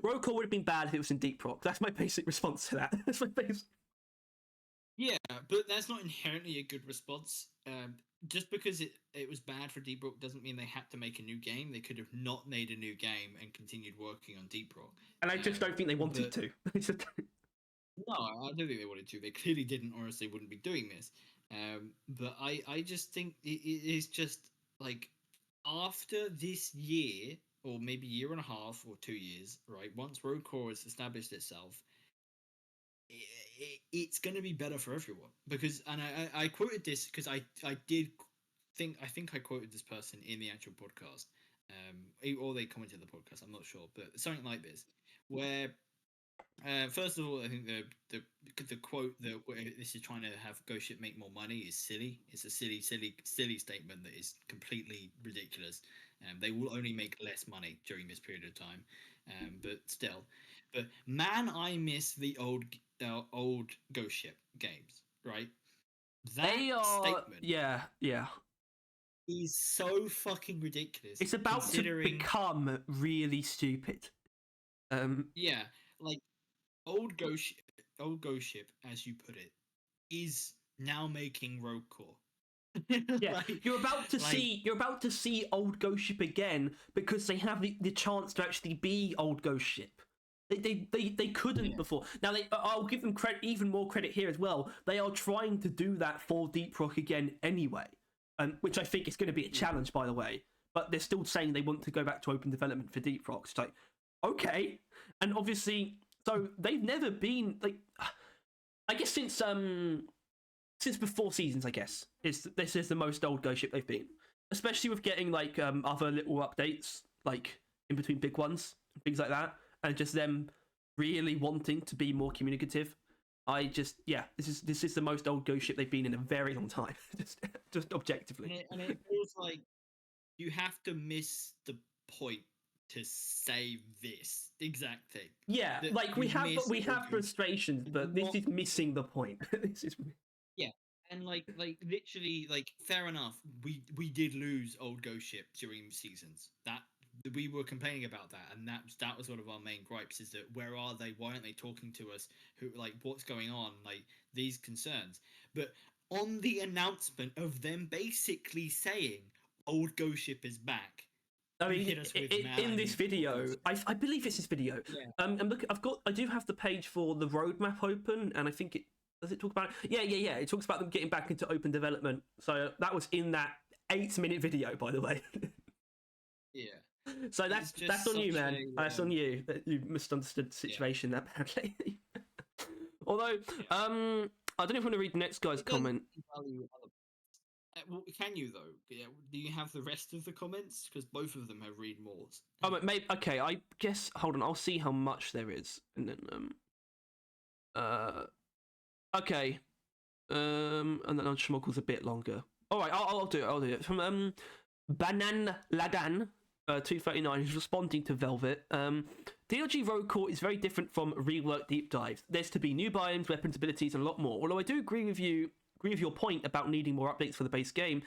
Road Core would have been bad if it was in Deep Rock. That's my basic response to that. That's my basic. Yeah, but that's not inherently a good response. Just because it was bad for Deep Rock doesn't mean they had to make a new game. They could have not made a new game and continued working on Deep Rock. And I just don't think they wanted to. No, I don't think they wanted to. They clearly didn't, or else they wouldn't be doing this. But I just think it is just like, after this year, or maybe year and a half or 2 years, right? Once Road Core has established itself, it's going to be better for everyone. Because, and I quoted this because I think I quoted this person in the actual podcast, or they commented the podcast. I'm not sure, but something like this, where first of all, I think the quote that this is trying to have Ghost Ship make more money is silly. It's a silly statement that is completely ridiculous. They will only make less money during this period of time, but still. But man, I miss the old old Ghost Ship games, right? That They are, statement yeah. is so fucking ridiculous. It's about considering, to become really stupid. yeah, like old Ghost Ship, as you put it, is now making Rogue Core. Yeah, Like- you're about to see old Ghost Ship again because they have the chance to actually be old Ghost Ship. They couldn't before. Now I'll give them credit, even more credit here as well. They are trying to do that for Deep Rock again anyway, which I think is going to be a challenge, by the way. But they're still saying they want to go back to open development for Deep Rock. It's like, okay, and obviously, so they've never been like, I guess since before Seasons, I guess this is the most old Ghost Ship they've been, especially with getting like other little updates like in between big ones and things like that, and just them really wanting to be more communicative. This is the most old Ghost Ship they've been in a very long time, just objectively. and it feels like you have to miss the point to say this exact thing. Yeah, That like we you've have missed frustrations, but this not- is missing the point. This is Yeah, and like literally, like, fair enough. We did lose old Ghost Ship during Seasons. That we were complaining about that, and that was one of our main gripes. Is that where are they? Why aren't they talking to us? Who, like, what's going on? Like, these concerns. But on the announcement of them basically saying old Ghost Ship is back, I you mean, hit us with in this video, I believe it's this video. Yeah. And look, I do have the page for the roadmap open, and I think does it talk about it? Yeah. It talks about them getting back into open development. So that was in that 8-minute video, by the way. Yeah. So that's on you, man. That's on you. That you misunderstood the situation apparently. Although, I don't know if I want to read the next guy's comment. Well, can you though? Yeah. Do you have the rest of the comments? Because both of them have read more. Oh, but maybe okay. I guess hold on. I'll see how much there is, and then okay. And then Schmoggle's a bit longer. All right, I'll do it. I'll do it from Banan Ladan 239, who's responding to Velvet. DLG Rogue Core is very different from reworked Deep Dive. There's to be new biomes, weapons, abilities, and a lot more. Although I do agree with your point about needing more updates for the base game.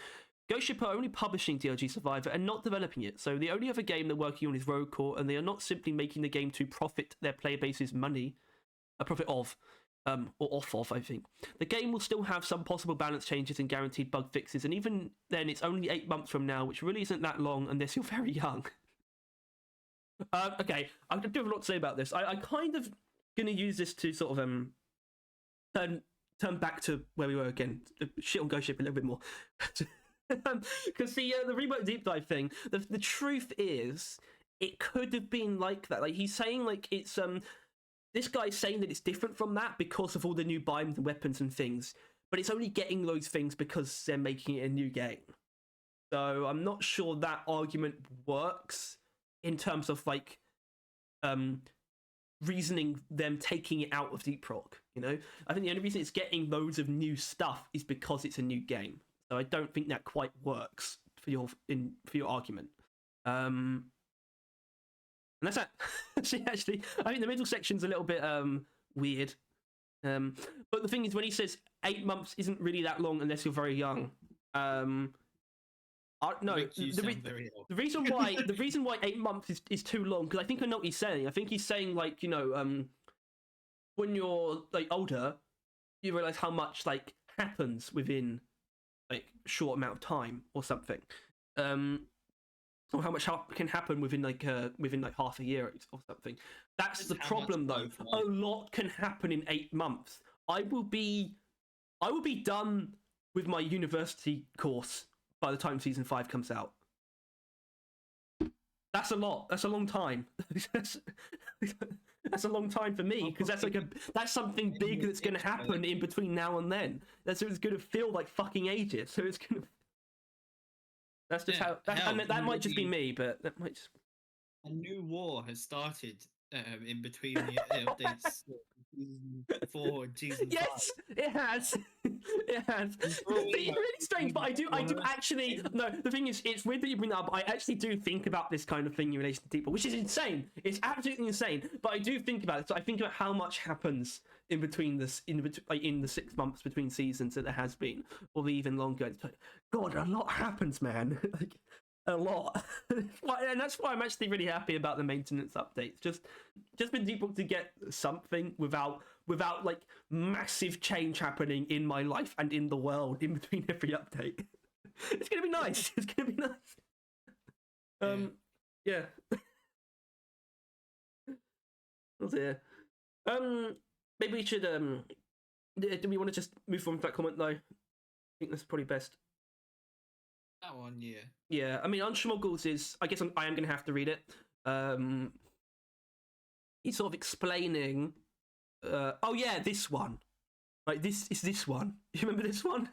Ghost Ship are only publishing DLG Survivor and not developing it, so the only other game they're working on is Rogue Core, and they are not simply making the game to profit their player base's money, or off of, I think. The game will still have some possible balance changes and guaranteed bug fixes, and even then it's only 8 months from now, which really isn't that long unless you're very young. Okay, I do have a lot to say about this. I kind of going to use this to sort of turn back to where we were again, shit on Ghost Ship a little bit more. Because the remote deep dive thing, the truth is, it could have been like that. Like he's saying, like it's this guy's saying that it's different from that because of all the new biomes and weapons and things, but it's only getting those things because they're making it a new game. So I'm not sure that argument works in terms of like reasoning them taking it out of Deep Rock. You know, I think the only reason it's getting loads of new stuff is because it's a new game. So I don't think that quite works for your argument. And that's that. Actually, I think the middle section's a little bit weird. But the thing is, when he says 8 months isn't really that long unless you're very young. No, the reason why 8 months is too long, because I think I know what he's saying. I think he's saying, like, you know, when you're like older, you realize how much like happens within like short amount of time or something. Or how much can happen within like half a year or something. That's the problem, though. A lot can happen in 8 months. I will be done with my university course by the time season 5 comes out. That's a lot. That's a long time. That's a long time for me, because that's something big that's going to happen in between now and then. It's going to feel like fucking ages. So it's going to. That's just that might just be me, but that might just. A new war has started in between the updates. season 4 and season 5. Yes, it has. It has. It's really strange, but I do actually. No, the thing is, it's weird that you bring that up. I actually do think about this kind of thing in relation to people, which is insane. It's absolutely insane. But I do think about it. So I think about how much happens in between this, in the 6 months between seasons that there has been, or even longer. It's like, God, a lot happens, man. Like, a lot. And that's why I'm actually really happy about the maintenance updates. Just been able to get something without like massive change happening in my life and in the world in between every update. It's gonna be nice. It's gonna be nice. Yeah. Oh dear. Maybe we should do we want to just move on to that comment though? I think that's probably best. That one, yeah. Yeah, I mean, Unschmuggles is. I guess I am going to have to read it. He's sort of explaining. Oh yeah, this one. Like this is this one. You remember this one?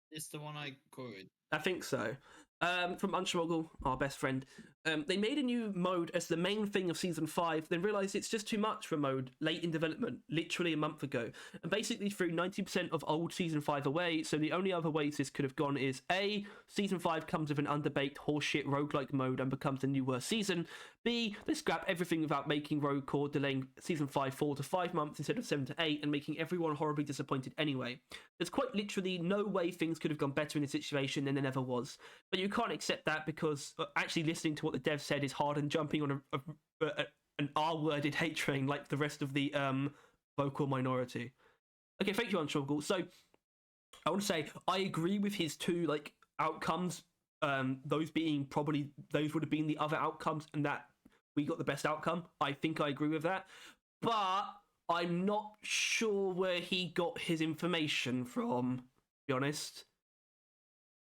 It's the one I quoted. I think so. From Unschmuggle, our best friend. They made a new mode as the main thing of Season 5, then realised it's just too much for a mode late in development, literally a month ago, and basically threw 90% of old Season 5 away, so the only other ways this could have gone is A, Season 5 comes with an underbaked horseshit roguelike mode and becomes the new worst season, B, they scrap everything without making Rogue Core, delaying Season 5 4 to 5 months instead of 7 to 8, and making everyone horribly disappointed anyway. There's quite literally no way things could have gone better in this situation than there never was. But you can't accept that because actually listening to what the dev said is hard, and jumping on an R-worded hate train like the rest of the vocal minority. Okay, thank you, Unstruggle. So I want to say I agree with his two like outcomes. Those would have been the other outcomes, and that we got the best outcome. I think I agree with that, but I'm not sure where he got his information from. To be honest.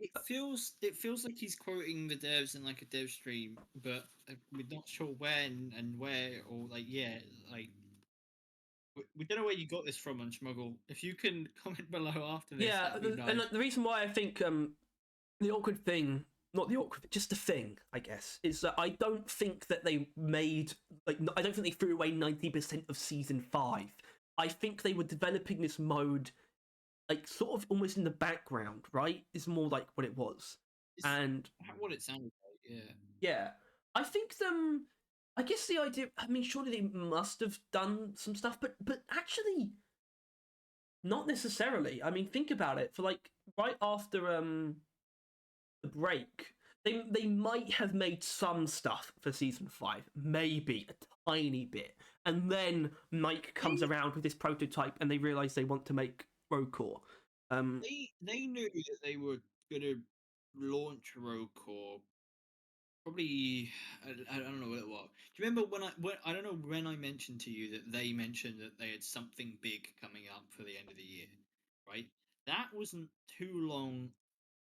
It feels like he's quoting the devs in like a dev stream, but we're not sure when and where, or like we don't know where you got this from on Schmuggle. If you can comment below after this, yeah, that'd be nice. And the reason why I think the awkward thing, not the awkward, just the thing, I guess, is that I don't think that they made I don't think they threw away 90% of Season 5. I think they were developing this mode like sort of almost in the background, right? Is more like what it was. And what it sounded like, yeah. Yeah. I think I guess the idea, I mean, surely they must have done some stuff, but actually not necessarily. I mean, think about it. For like right after the break, they might have made some stuff for Season 5, maybe a tiny bit. And then Mike comes around with this prototype and they realise they want to make Rogue Core. They knew that they were going to launch Rogue Core. Probably, I don't know what it was. Do you remember when I don't know when I mentioned to you that they mentioned that they had something big coming up for the end of the year, right? That wasn't too long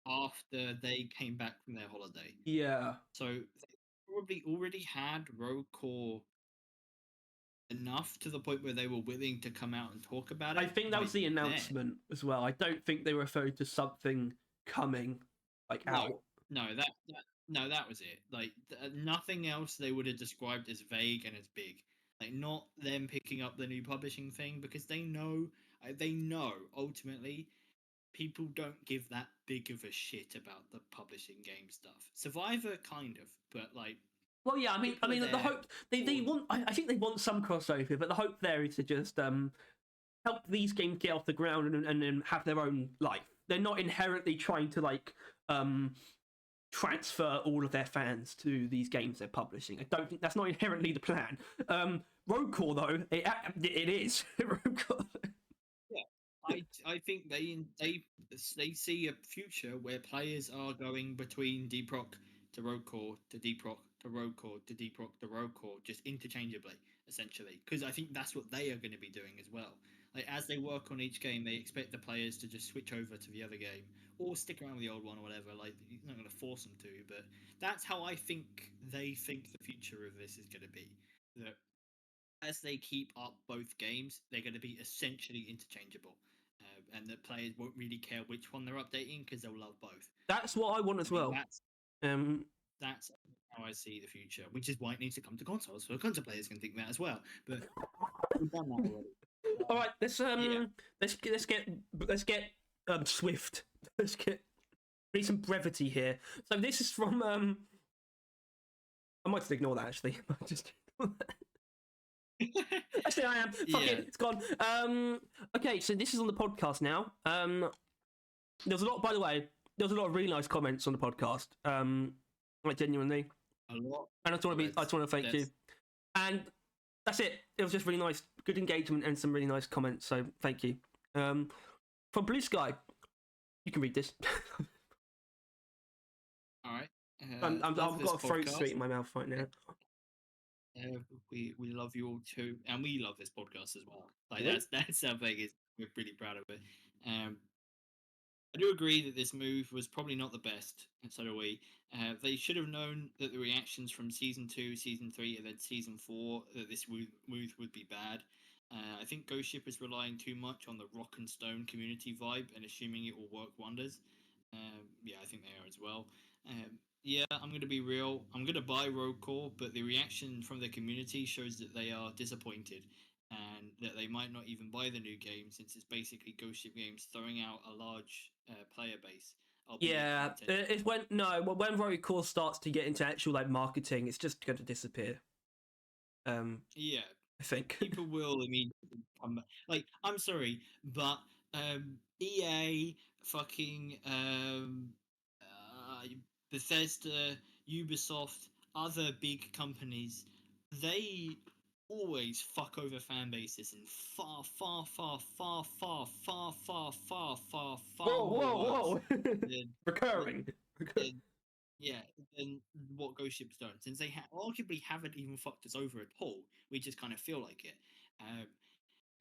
after they came back from their holiday. Yeah. So they probably already had Rogue Core enough to the point where they were willing to come out and talk about it. I think that was the announcement as well. I don't think they referred to something coming out. No, that was it. Like nothing else they would have described as vague and as big. Like not them picking up the new publishing thing, because they know ultimately people don't give that big of a shit about the publishing game stuff. Survivor kind of, but like. Well, yeah, I mean, the hope they want. I think they want some crossover, but the hope there is to just help these games get off the ground and have their own life. They're not inherently trying to transfer all of their fans to these games they're publishing. I don't think that's not inherently the plan. Rogue Core, though, it is. Rogue Core. Yeah, I think they see a future where players are going between Deep Rock to Rogue Core to Deep Rock to Rogue Core to Deep Rock to Rogue Core, just interchangeably, essentially. Because I think that's what they are going to be doing as well. Like as they work on each game, they expect the players to just switch over to the other game or stick around with the old one or whatever. Like you're not going to force them to, but that's how I think they think the future of this is going to be. That as they keep up both games, they're going to be essentially interchangeable, and the players won't really care which one they're updating because they'll love both. That's what I want as well. That's how I see the future, which is why it needs to come to consoles, so console players can think that as well. But we've done that already. All right, let's Yeah. let's get swift. Need some brevity here. So this is from I might just ignore that actually. Just actually I am. Fuck Yeah. it, it's gone. Okay, so this is on the podcast now. There's a lot, by the way. There's a lot of really nice comments on the podcast. Like genuinely, A lot. and I just want to thank you. And that's it. It was just really nice, good engagement, and some really nice comments. So thank you. From Blue Sky, you can read this. All right. I've got a throat sweet in my mouth right now. We love you all too, and we love this podcast as well. Like Yeah. that's something is we're pretty proud of it. I do agree that this move was probably not the best, and so do we. They should have known that the reactions from season 2, season 3, and then season 4 that this move would be bad. I think Ghost Ship is relying too much on the rock and stone community vibe and assuming it will work wonders. Yeah, I think they are as well. Yeah, I'm going to be real. I'm going to buy Rogue Core, but the reaction from the community shows that they are disappointed and that they might not even buy the new game since it's basically Ghost Ship Games throwing out a large player base. Yeah, it's when Rogue Core starts to get into actual like marketing, it's just going to disappear. Yeah, I think people will immediately come back. Like, I'm sorry, but EA, fucking Bethesda, Ubisoft, other big companies, they always fuck over fan bases in far whoa. than, Recurring. than, yeah, than what Ghost Ship's done. Since they arguably haven't even fucked us over at all, we just kind of feel like it.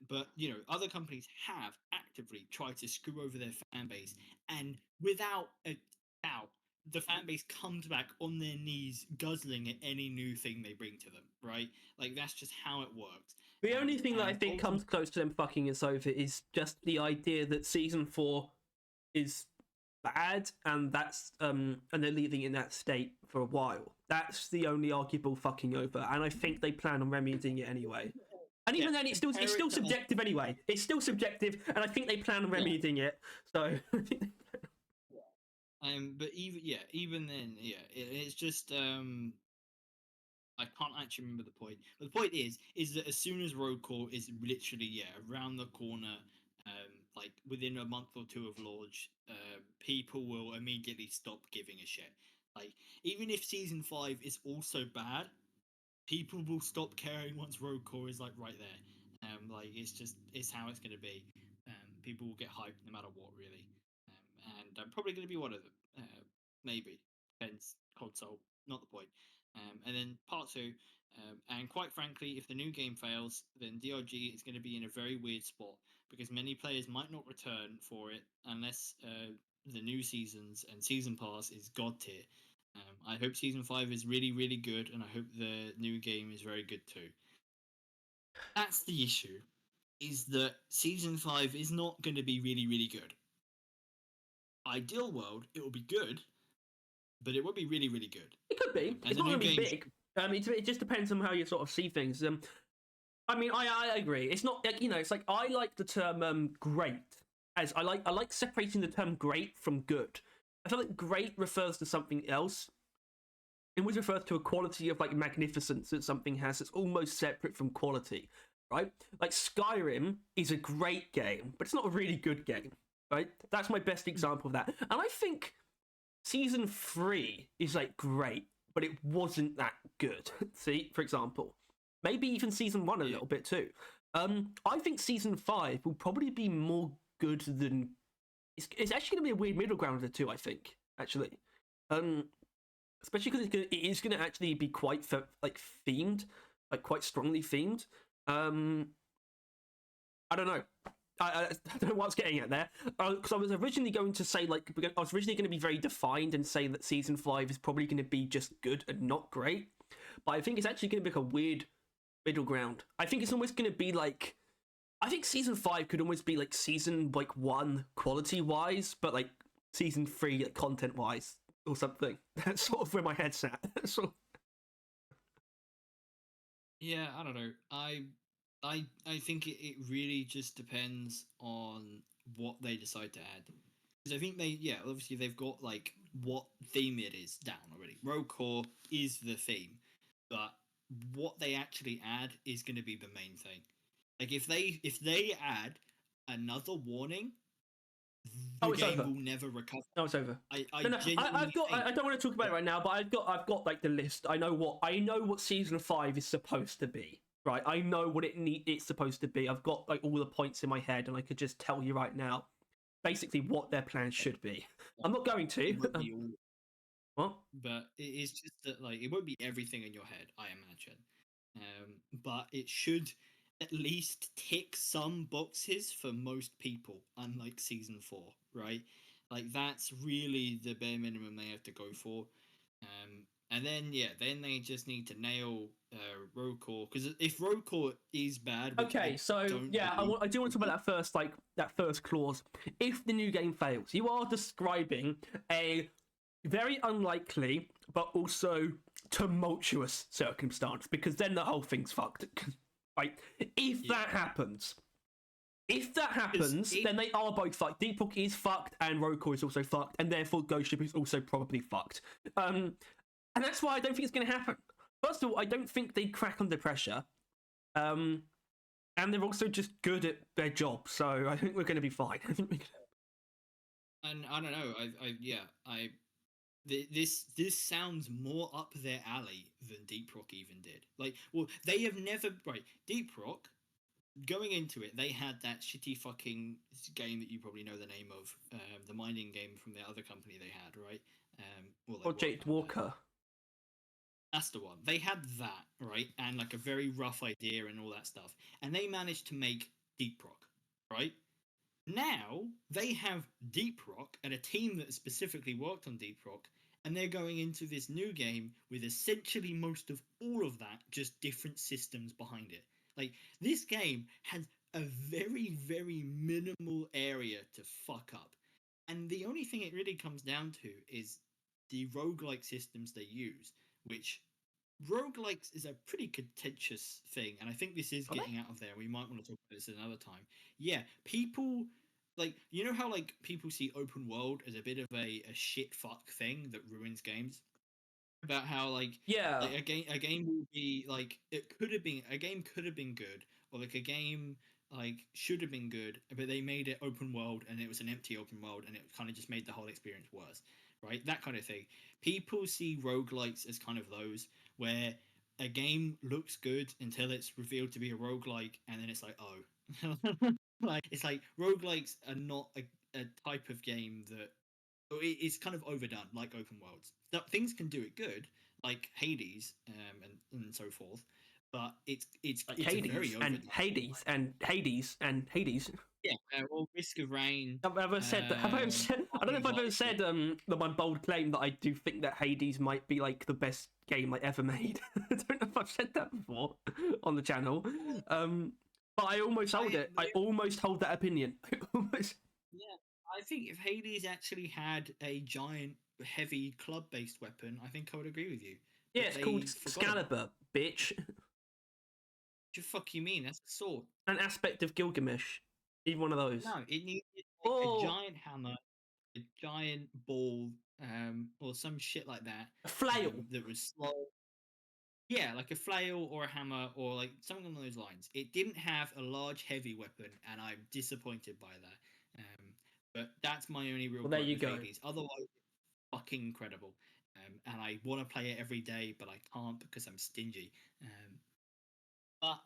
But other companies have actively tried to screw over their fan base, and without a doubt, the fan base comes back on their knees, guzzling at any new thing they bring to them. Right? Like that's just how it works. The only thing that I think comes close to them fucking us over is just the idea that season 4 is bad, and that's and they're leaving in that state for a while. That's the only arguable fucking over, and I think they plan on remedying it anyway. And even then, it's still subjective anyway. It's still subjective, and I think they plan on remedying it. So. But even then, it's just I can't actually remember the point. But the point is that as soon as Rogue Core is literally around the corner, like within a month or two of launch, people will immediately stop giving a shit. Like even if season 5 is also bad, people will stop caring once Rogue Core is like right there. Like it's how it's going to be. People will get hyped no matter what, really. And I'm probably going to be one of them. Maybe depends console, not the point. And then part 2. And quite frankly, if the new game fails, then DRG is going to be in a very weird spot because many players might not return for it unless the new seasons and season pass is god tier. I hope season 5 is really, really good, and I hope the new game is very good too. That's the issue, is that season 5 is not going to be really, really good. Ideal world, it will be good, but it won't be really, really good. It could be. It's not going to be big. It just depends on how you sort of see things. I mean, I agree. It's not like it's like I like the term great. As I like separating the term great from good. I feel like great refers to something else. It always refers to a quality of like magnificence that something has that's almost separate from quality, right? Like Skyrim is a great game, but it's not a really good game, right? That's my best example of that. And I think Season 3 is like great, but it wasn't that good. See, for example, maybe even Season 1 a little bit too. I think Season 5 will probably be more good than. It's actually going to be a weird middle ground of the two, I think, actually. Especially because it is going to actually be quite themed, like quite strongly themed. I don't know. I don't know what I was getting at there. Because I was originally going to say, I was originally going to be very defined and say that Season 5 is probably going to be just good and not great. But I think it's actually going to be like a weird middle ground. I think it's almost going to be like. I think Season 5 could almost be like Season 1 quality-wise, but like Season 3 content-wise or something. That's sort of where my head's at. So Yeah, I don't know. I think it really just depends on what they decide to add. Because I think obviously they've got like what theme it is down already. Rogue Core is the theme, but what they actually add is going to be the main thing. Like if they add another warning, Oh, the it's game over. will never recover. No, it's over. I No, no. genuinely I've got. think I don't want to talk about it right now, but I've got like the list. I know what season 5 is supposed to be. Right. I know what it's supposed to be. I've got like all the points in my head, and I could just tell you right now, basically what their plan should be. I'm not going to. it won't be all, What? but it is just that like it won't be everything in your head, I imagine. But it should at least tick some boxes for most people, unlike season 4, right? Like that's really the bare minimum they have to go for. And then they just need to nail road core, because if road core is bad, which I Okay, so don't yeah, believe I do want to talk about that first clause. If the new game fails, you are describing a very unlikely but also tumultuous circumstance, because then the whole thing's fucked. Right? If yeah. that happens, if that 'Cause happens, if, then they are both fucked. Deep Rock is fucked, and Road Core is also fucked, and therefore Ghost Ship is also probably fucked. And that's why I don't think it's going to happen. First of all, I don't think they crack under pressure. Um, and they're also just good at their job, so I think we're going to be fine. I think we can... and I don't know, this sounds more up their alley than Deep Rock even did. Like, well, they have never right. Deep Rock, going into it, they had that shitty fucking game that you probably know the name of, the mining game from the other company they had, right? Well, they Project worked on it. Walker. That's the one. They had that, right? And like a very rough idea and all that stuff. And they managed to make Deep Rock, right? Now they have Deep Rock and a team that specifically worked on Deep Rock, and they're going into this new game with essentially most of all of that, just different systems behind it. Like, this game has a very, very minimal area to fuck up. And the only thing it really comes down to is the roguelike systems they use, which roguelikes is a pretty contentious thing, and I think this is Are they? getting out of there. We might want to talk about this another time. Yeah, people like, you know how like people see open world as a bit of a shit fuck thing that ruins games? About how Yeah. like a game will be like, it could have been a game could have been good, or like a game like should have been good, but they made it open world and it was an empty open world, and it kind of just made the whole experience worse, right? That kind of thing. People see roguelikes as kind of those, where a game looks good until it's revealed to be a roguelike, and then it's like, oh. Like, it's like roguelikes are not a type of game that, it's kind of overdone, like open worlds. Things can do it good, like Hades, and so forth, but Like it's a very Hades and overdone. Hades and Hades and Hades. Yeah, or Risk of Rain. Have I ever said that? Have I ever said? I don't know if I've ever said that my bold claim that I do think that Hades might be like the best game I ever made. I don't know if I've said that before on the channel. But I almost hold it. I almost hold that opinion. I almost. Yeah, I think if Hades actually had a giant, heavy club-based weapon, I think I would agree with you. Yeah, But it's they called forgot about it. Excalibur, bitch. What the fuck you mean? That's a sword. An aspect of Gilgamesh. Either one of those. No, it needed like a Or giant hammer, a giant ball, or some shit like that. a flail. That was slow. Yeah, like a flail or a hammer or like something along those lines. It didn't have a large, heavy weapon, and I'm disappointed by that. But that's my only real Well, there gripe you with go. Hades. Otherwise, it's fucking incredible. And I want to play it every day, but I can't because I'm stingy. But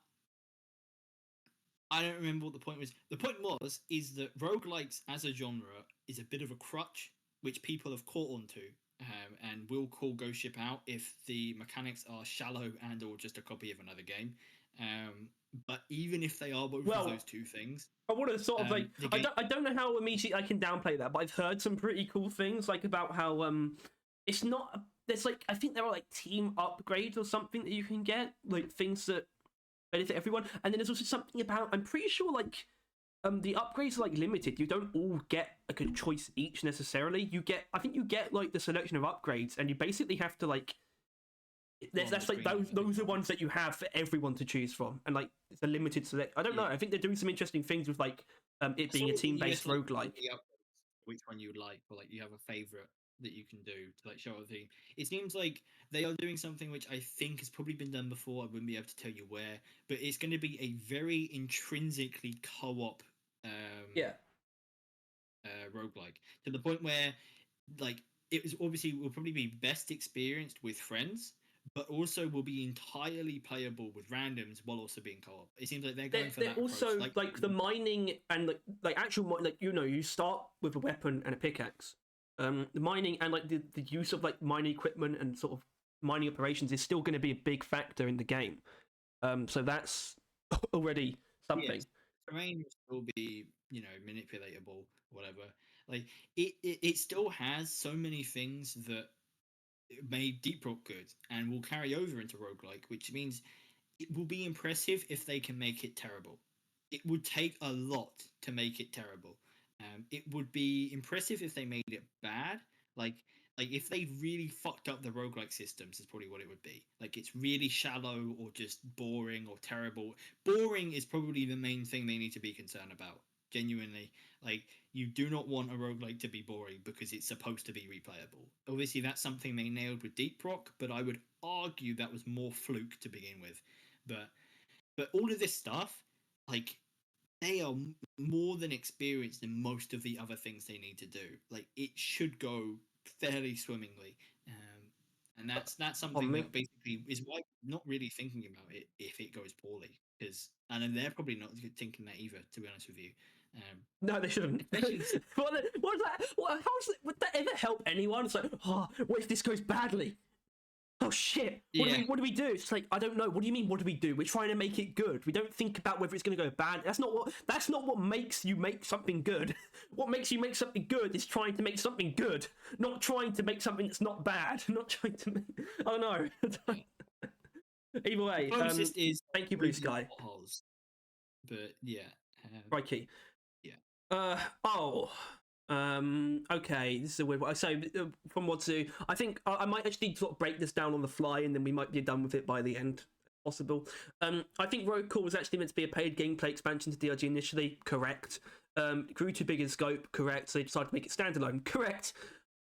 I don't remember what the point was. The point is that roguelikes as a genre is a bit of a crutch, which people have caught onto, and will call Ghost Ship out if the mechanics are shallow and or just a copy of another game. But even if they are both of those two things, I want to sort of like, the game, I don't know how immediately I can downplay that, but I've heard some pretty cool things like about how it's not, there's like, I think there are like team upgrades or something that you can get, like things that benefit everyone, and then there's also something about, I'm pretty sure like the upgrades are like limited. You don't all get like a choice each necessarily. You get, I think you get like the selection of upgrades, and you basically have to like on the That's like screen. those are ones that you have for everyone to choose from, and like it's a limited select. I don't know. I think they're doing some interesting things with like it being a team-based roguelike. Which one you like, or like you have a favorite that you can do to like show other thing. It seems like they are doing something which I think has probably been done before. I wouldn't be able to tell you where, but it's going to be a very intrinsically co-op Yeah. roguelike, to the point where like it was obviously will probably be best experienced with friends, but also will be entirely playable with randoms while also being co-op. It seems like they're going for They're that also approach. like the mining and like actual like you start with a weapon and a pickaxe. The mining and like the use of like mining equipment and sort of mining operations is still going to be a big factor in the game. So that's already something. Yes, terrain will still be, manipulatable, whatever. Like it still has so many things that made Deep Rock good and will carry over into roguelike, which means it will be impressive if they can make it terrible. It would take a lot to make it terrible. It would be impressive if they made it bad. Like if they really fucked up the roguelike systems is probably what it would be. Like it's really shallow or just boring or terrible. Boring is probably the main thing they need to be concerned about. Genuinely. Like you do not want a roguelike to be boring because it's supposed to be replayable. Obviously that's something they nailed with Deep Rock, but I would argue that was more fluke to begin with. But all of this stuff, like they are more than experienced in most of the other things they need to do. Like it should go fairly swimmingly, and that's something that basically is why I'm not really thinking about it if it goes poorly, because and they're probably not thinking that either. To be honest with you, no, they shouldn't. What is that? Would that ever help anyone? It's like, what if this goes badly? Oh shit! What do we do? It's like, I don't know. What do you mean? What do we do? We're trying to make it good. We don't think about whether it's going to go bad. That's not what makes you make something good. What makes you make something good is trying to make something good, not trying to make something that's not bad. Not trying to. I don't know. Either way, is thank you, Blue Sky. Holes. But yeah, Crikey. Yeah. Okay, this is a weird one. So, from what to, I think I might actually sort of break this down on the fly, and then we might be done with it by the end, if possible. I think Road Core was actually meant to be a paid gameplay expansion to DRG initially. Correct. It grew too big in scope. Correct. So they decided to make it standalone. Correct.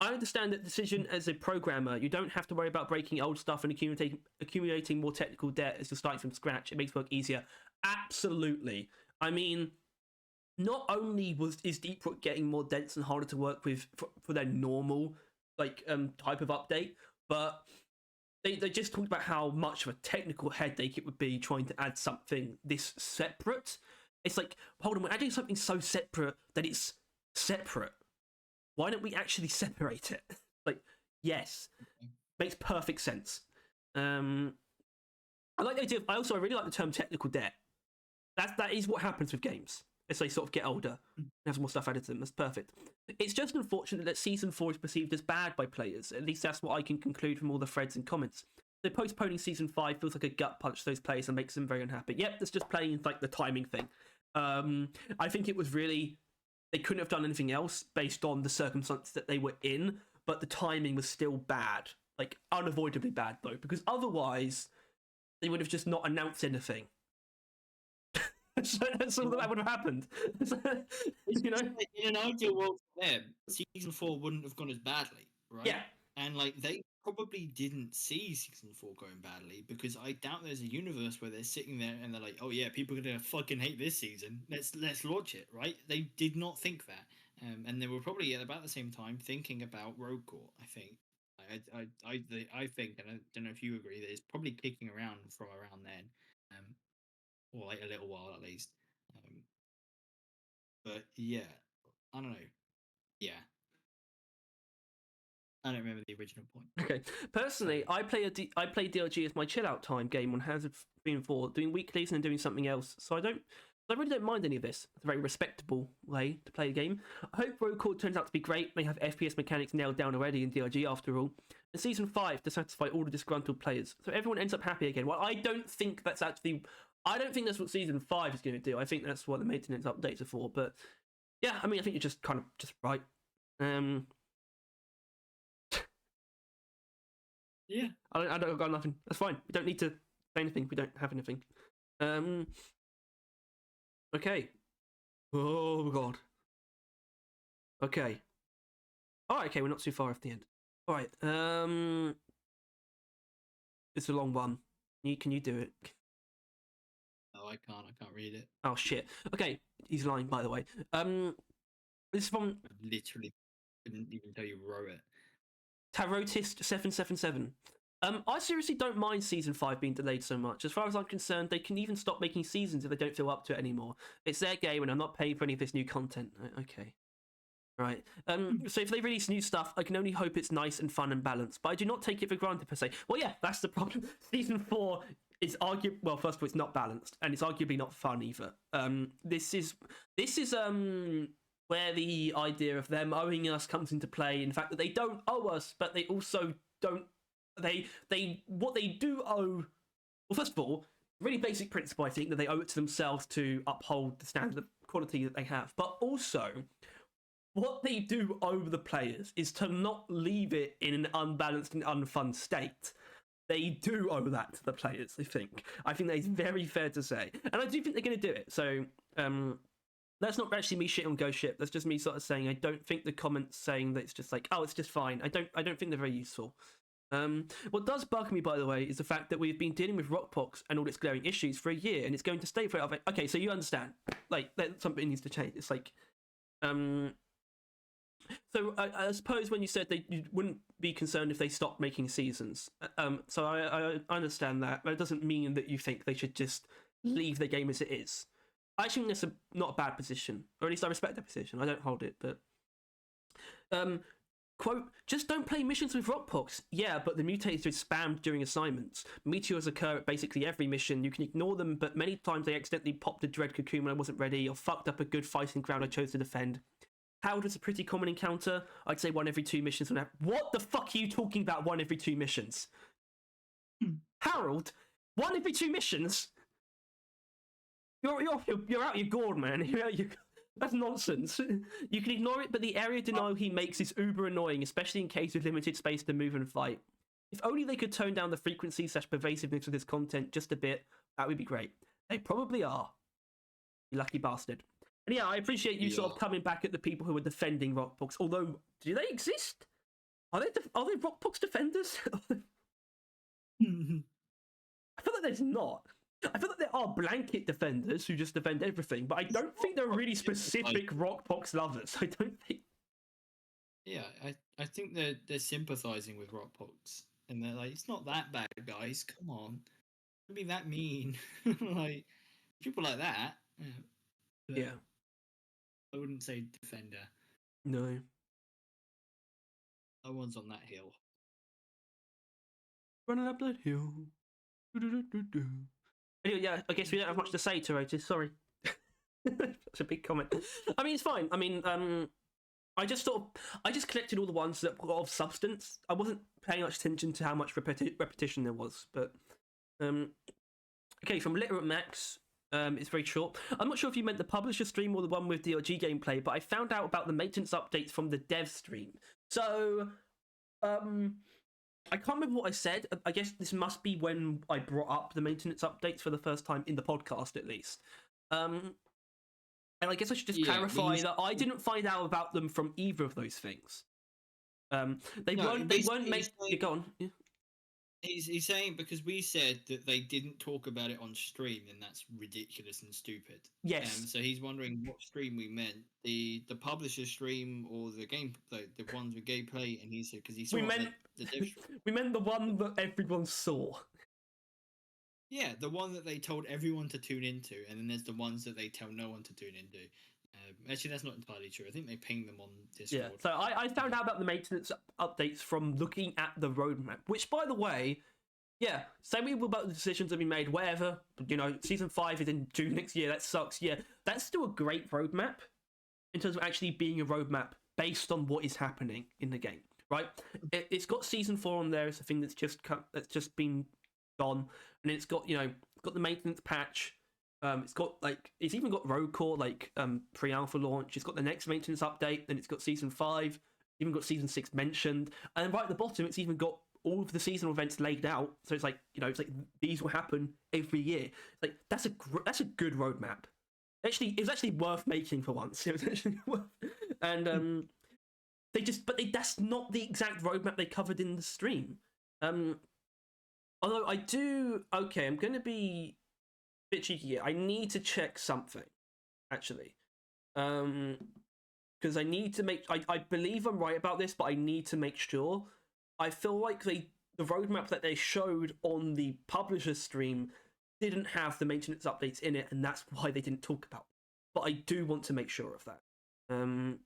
I understand that decision as a programmer. You don't have to worry about breaking old stuff and accumulating more technical debt as you're starting from scratch. It makes work easier. Absolutely. I mean, not only is Deep Rock getting more dense and harder to work with for their normal type of update, but they just talked about how much of a technical headache it would be trying to add something this separate. It's like, hold on, we're adding something so separate that it's separate. Why don't we actually separate it? Like, yes, makes perfect sense. I like the idea. I really like the term technical debt. That is what happens with games as they sort of get older and have some more stuff added to them. That's perfect. It's just unfortunate that Season 4 is perceived as bad by players. At least that's what I can conclude from all the threads and comments. So postponing Season 5 feels like a gut punch to those players and makes them very unhappy. Yep, that's just playing like the timing thing. I think it was really... They couldn't have done anything else based on the circumstances that they were in, but the timing was still bad. Like, unavoidably bad, though, because otherwise they would have just not announced anything. So that's all that would have happened. In an ideal world for them, Season 4 wouldn't have gone as badly, right? Yeah. And like they probably didn't see Season 4 going badly, because I doubt there's a universe where they're sitting there and they're like, oh yeah, people are gonna fucking hate this season. Let's launch it, right? They did not think that, and they were probably at about the same time thinking about Road Core. I think. I think, and I don't know if you agree, that it's probably kicking around from around then. Or like a little while at least. But yeah, I don't know. Yeah, I don't remember the original point. Okay, personally, I play DLG as my chill out time game on Hazard 3 and 4, doing weeklies and then doing something else. So I really don't mind any of this. It's a very respectable way to play a game. I hope Road Core turns out to be great. They have FPS mechanics nailed down already in DLG after all. And Season 5 to satisfy all the disgruntled players, so everyone ends up happy again. Well, I don't think that's what Season 5 is going to do. I think that's what the maintenance updates are for. But yeah, I mean, I think you're just kind of just right. Yeah. I don't got nothing. That's fine. We don't need to say anything. We don't have anything. Okay. Oh god. Okay. All right. Okay, we're not too far off the end. All right. It's a long one. Can you do it? No, I can't. I can't read it. Oh shit. Okay, he's lying, by the way. This is from I literally couldn't even tell you wrote it. Tarotist777. I seriously don't mind season 5 being delayed so much. As far as I'm concerned, they can even stop making seasons if they don't feel up to it anymore. It's their game, and I'm not paying for any of this new content. Okay. Right. So if they release new stuff, I can only hope it's nice and fun and balanced. But I do not take it for granted per se. Well, yeah, that's the problem. Season 4 is well, first of all, it's not balanced, and it's arguably not fun either. This is where the idea of them owing us comes into play. In fact, that they don't owe us, but they also don't. What they do owe. Well, first of all, really basic principle, I think, that they owe it to themselves to uphold the standard of quality that they have. But also, what they do owe the players is to not leave it in an unbalanced and unfun state. They do owe that to the players, I think. I think that is very fair to say. And I do think they're going to do it. So, that's not actually me shitting on Ghost Ship. That's just me sort of saying I don't think the comments saying that it's just like, oh, it's just fine. I don't think they're very useful. What does bug me, by the way, is the fact that we've been dealing with Rockpox and all its glaring issues for a year, and it's going to stay for it. Like, okay, so you understand. Like, that something needs to change. It's like, so I suppose when you said you wouldn't be concerned if they stopped making seasons, so I understand that, but it doesn't mean that you think they should just leave the game as it is. I actually think that's not a bad position, or at least I respect that position. I don't hold it, but quote, just don't play missions with Rockpox. Yeah, but the mutators are spammed during assignments. Meteors occur at basically every mission. You can ignore them, but many times they accidentally popped a dread cocoon when I wasn't ready, or fucked up a good fighting ground I chose to defend. Harold was a pretty common encounter. I'd say 1 every 2 missions. What the fuck are you talking about 1 every 2 missions? Harold? 1 every 2 missions? You're out your gourd, man. That's nonsense. You can ignore it, but the area denial he makes is uber annoying, especially in case of limited space to move and fight. If only they could tone down the frequency/pervasiveness of this content just a bit, that would be great. They probably are. You lucky bastard. And yeah, I appreciate you sort of coming back at the people who are defending Rockpox. Although, do they exist? Are they Rockpox defenders? I feel like there's not. I feel like there are blanket defenders who just defend everything, but I don't think they're really specific Rockpox lovers. I don't think. Yeah, I think they're sympathizing with Rockpox, and they're like, it's not that bad, guys. Come on, don't be that mean. Like people like that. Yeah. I wouldn't say defender. No. No one's on that hill. Running up that hill. Anyway, yeah, I guess we don't have much to say to Otis. Sorry. That's a big comment. I mean, it's fine. I mean, I just collected all the ones that were of substance. I wasn't paying much attention to how much repetition there was, but okay, from Literate Max. It's very short. I'm not sure if you meant the publisher stream or the one with DLG gameplay, but I found out about the maintenance updates from the dev stream. So, I can't remember what I said. I guess this must be when I brought up the maintenance updates for the first time in the podcast, at least. And I guess I should just clarify that I didn't find out about them from either of those things. They weren't made. Go on. Yeah. He's saying because we said that they didn't talk about it on stream, and that's ridiculous and stupid. Yes. So he's wondering what stream we meant, the publisher stream or the ones with gameplay, and he said because he saw the dev stream. We meant the one that everyone saw. Yeah, the one that they told everyone to tune into, and then there's the ones that they tell no one to tune into. Actually, that's not entirely true. I think they ping them on Discord. Yeah, so I found out about the maintenance updates from looking at the roadmap, which, by the way, yeah, say we about the decisions that we made, whatever, you know, Season 5 is in June next year, that sucks, yeah, that's still a great roadmap in terms of actually being a roadmap based on what is happening in the game, right? It's got Season 4 on there, it's a thing that's just been gone, and it's got, you know, got the maintenance patch. It's even got Road Core, pre-alpha launch. It's got the next maintenance update, then it's got Season 5, even got Season 6 mentioned, and right at the bottom, it's even got all of the seasonal events laid out. So it's like, it's like these will happen every year. Like that's a good roadmap. Actually, it was actually worth making for once. It was actually worth, and that's not the exact roadmap they covered in the stream. Although I'm going to be a bit cheeky here. I need to check something, actually. Because I need to I believe I'm right about this, but I need to make sure. I feel like the roadmap that they showed on the publisher stream didn't have the maintenance updates in it, and that's why they didn't talk about it. But I do want to make sure of that. So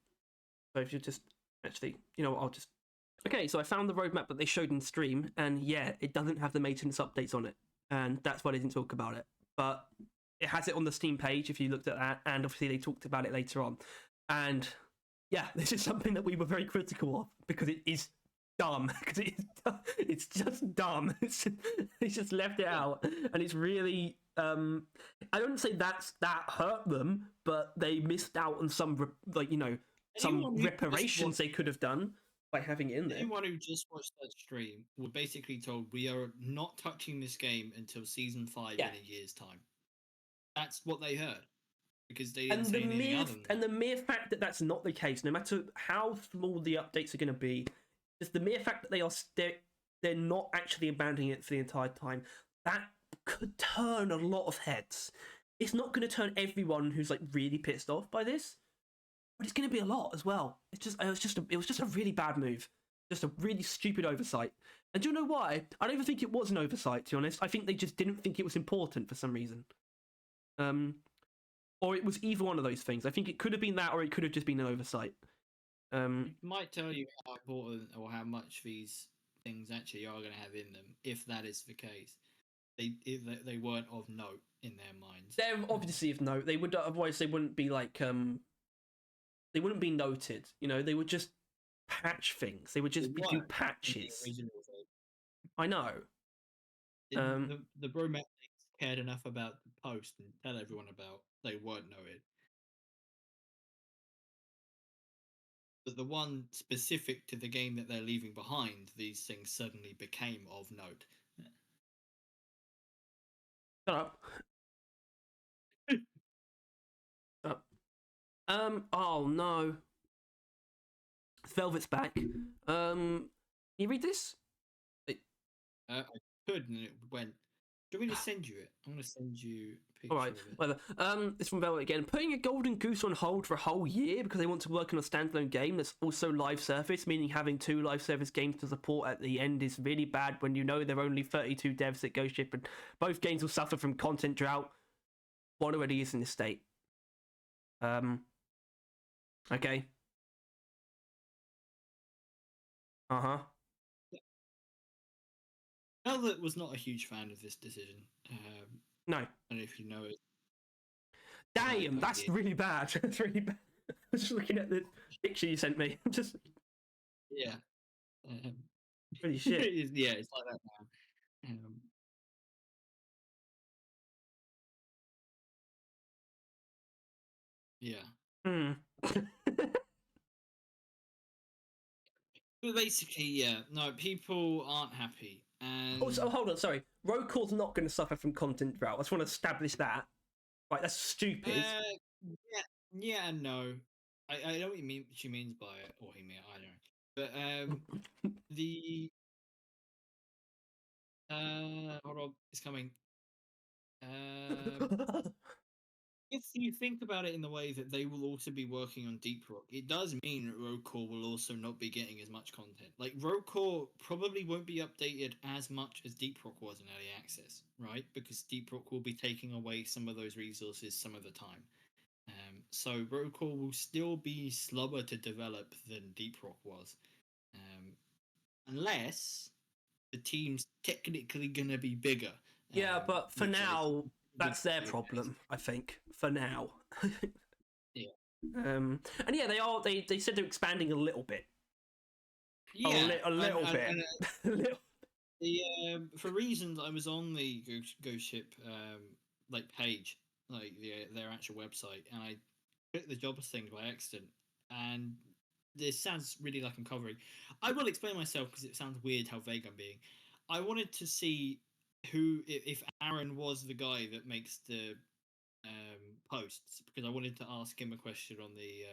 if you just actually, I'll just. Okay, so I found the roadmap that they showed in stream, and yeah, it doesn't have the maintenance updates on it, and that's why they didn't talk about it. But it has it on the Steam page if you looked at that, and obviously they talked about it later on. And yeah, this is something that we were very critical of because it is dumb. Because it's just dumb. It's just left it out, and it's really. I don't say that hurt them, but they missed out on some some reparations they could have done by having it in there. Anyone who just watched that stream were basically told we are not touching this game until season 5 in a year's time. That's what they heard. Because they didn't say anything other than that. And the mere fact that that's not the case, no matter how small the updates are going to be, just the mere fact that they're not actually abandoning it for the entire time, that could turn a lot of heads. It's not going to turn everyone who's like really pissed off by this, but it's going to be a lot as well. It was just a really bad move, just a really stupid oversight. And do you know why? I don't even think it was an oversight. To be honest, I think they just didn't think it was important for some reason. Or it was either one of those things. I think it could have been that, or it could have just been an oversight. It might tell you how important or how much these things actually are going to have in them, if that is the case. They weren't of note in their minds. They're obviously of note. They would otherwise they wouldn't be like they wouldn't be noted. They would just patch things. They would just do patches. I know. The bromatics cared enough about the post and tell everyone about they weren't noted. But the one specific to the game that they're leaving behind, these things suddenly became of note. Shut up. Shut up. Oh no. Velvet's back. Can you read this? I could, and it went. Do you want me to send you it? I'm going to send you a picture. All right, whatever. It's from Velvet again. Putting a Golden Goose on hold for a whole year because they want to work on a standalone game that's also live service, meaning having 2 live service games to support at the end is really bad when you know there are only 32 devs at Ghost Ship and both games will suffer from content drought. What already is in this state? Okay. Uh-huh. Velvet was not a huge fan of this decision. No. I don't know if you know it. Damn, that's really bad. That's really bad. I was just looking at the picture you sent me. Just yeah. Pretty shit. Yeah, it's like that now. Yeah. But basically, yeah. No, people aren't happy. And Oh, hold on, sorry. Roadcore's not going to suffer from content drought. I just want to establish that. Right, that's stupid. Yeah, and no. I know what she means by it, or he mean I don't know. But the hold on, it's coming. If you think about it in the way that they will also be working on Deep Rock, it does mean that Road Core will also not be getting as much content. Like, Road Core probably won't be updated as much as Deep Rock was in early access, right? Because Deep Rock will be taking away some of those resources some of the time. So Road Core will still be slower to develop than Deep Rock was. Unless the team's technically going to be bigger. Yeah, but for now, that's their problem, I think. For now. Yeah. And yeah, they said they're expanding a little bit. Yeah. A little bit. For reasons, I was on the Ghost Ship page, their actual website, and I clicked the jobs thing by accident, and this sounds really like I'm covering. I will explain myself because it sounds weird how vague I'm being. I wanted to see if Aaron was the guy that makes the posts, because I wanted to ask him a question on the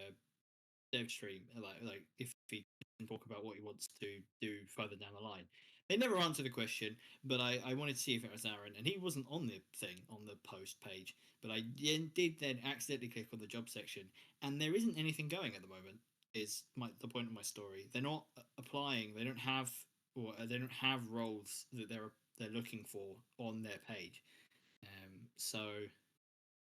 dev stream, like if he can talk about what he wants to do further down the line. They never answered the question, but I wanted to see if it was Aaron, and he wasn't on the thing on the post page. But I did then accidentally click on the job section, and there isn't anything going at the moment. Is the point of my story? They're not applying. They don't have they don't have roles that they're looking for on their page. So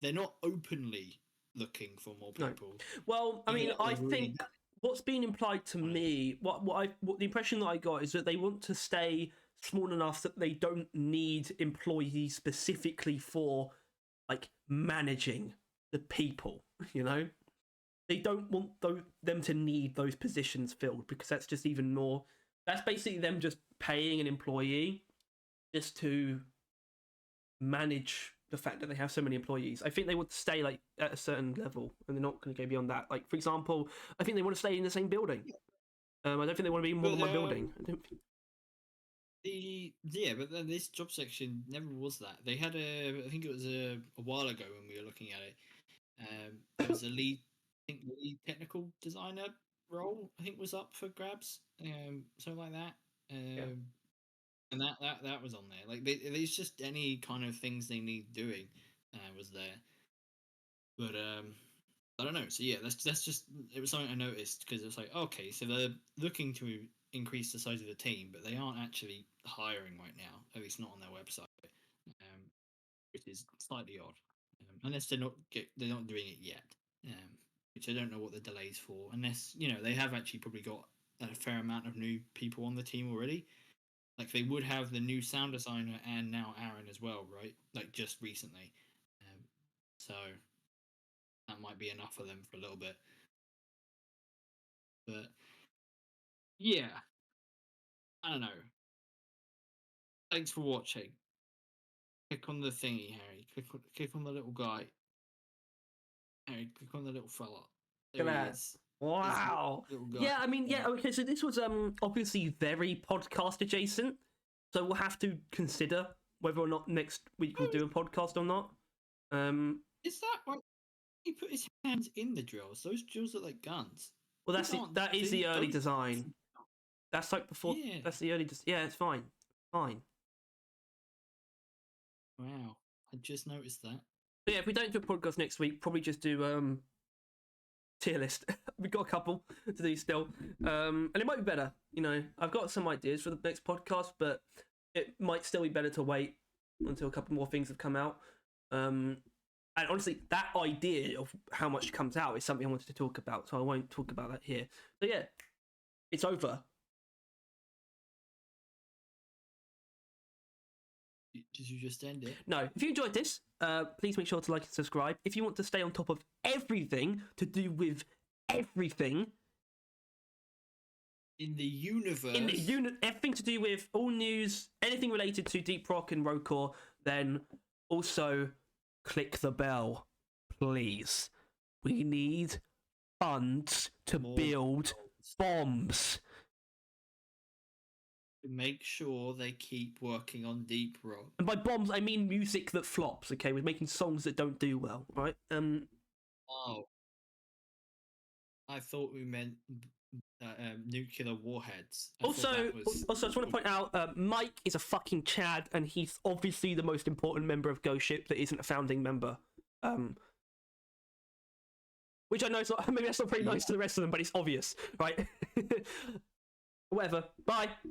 they're not openly looking for more No. people. Well, I mean, I think what's been implied to me, what the impression that I got is that they want to stay small enough that they don't need employees specifically for like managing the people. You know, they don't want them to need those positions filled, because that's just even more. That's basically them just paying an employee just to manage the fact that they have so many employees. I think they want to stay like at a certain level, and they're not going to go beyond that. Like, for example, I think they want to stay in the same building. I don't think they want to be more than one building. But then this job section never was that. They had I think it was a while ago when we were looking at it. There was a lead technical designer role, I think, was up for grabs, something like that. Yeah. And that was on there. Like, there's just any kind of things they need doing was there. But I don't know. So yeah, that's just, it was something I noticed, because it was like, okay, so they're looking to increase the size of the team, but they aren't actually hiring right now, at least not on their website, which is slightly odd, unless they're not doing it yet, which I don't know what the delay's for, unless they have actually probably got a fair amount of new people on the team already. Like, they would have the new sound designer and now Aaron as well, right? Like, just recently, so that might be enough for them for a little bit. But yeah, I don't know. Thanks for watching. Click on the thingy, Harry. Click on the little guy. Harry, click on the little fella. There he is. Wow. Little guy. Yeah, I mean, yeah, okay, so this was obviously very podcast adjacent. So we'll have to consider whether or not next week we'll do a podcast or not. Is that why he put his hands in the drills? Those drills look like guns. Well, that is the early design. That's like before. Yeah. That's the early. Yeah, it's fine. Fine. Wow, I just noticed that. But yeah, if we don't do a podcast next week, probably just do tier list. We've got a couple to do still, and it might be better. I've got some ideas for the next podcast, but it might still be better to wait until a couple more things have come out. And honestly, that idea of how much comes out is something I wanted to talk about, so I won't talk about that here. So yeah, it's over. Did you just end it? No. If you enjoyed this, please make sure to like and subscribe. If you want to stay on top of everything to do with everything in the universe, everything to do with all news, anything related to Deep Rock and Rocore, then also click the bell, please. We need funds to build bombs. Make sure they keep working on Deep Rock. And by bombs, I mean music that flops, okay? We're making songs that don't do well, right? Oh. I thought we meant nuclear warheads. Also, I just want to point out, Mike is a fucking Chad, and he's obviously the most important member of Ghost Ship that isn't a founding member. Which I know is not, maybe that's not very nice to the rest of them, but it's obvious, right? Whatever. Bye.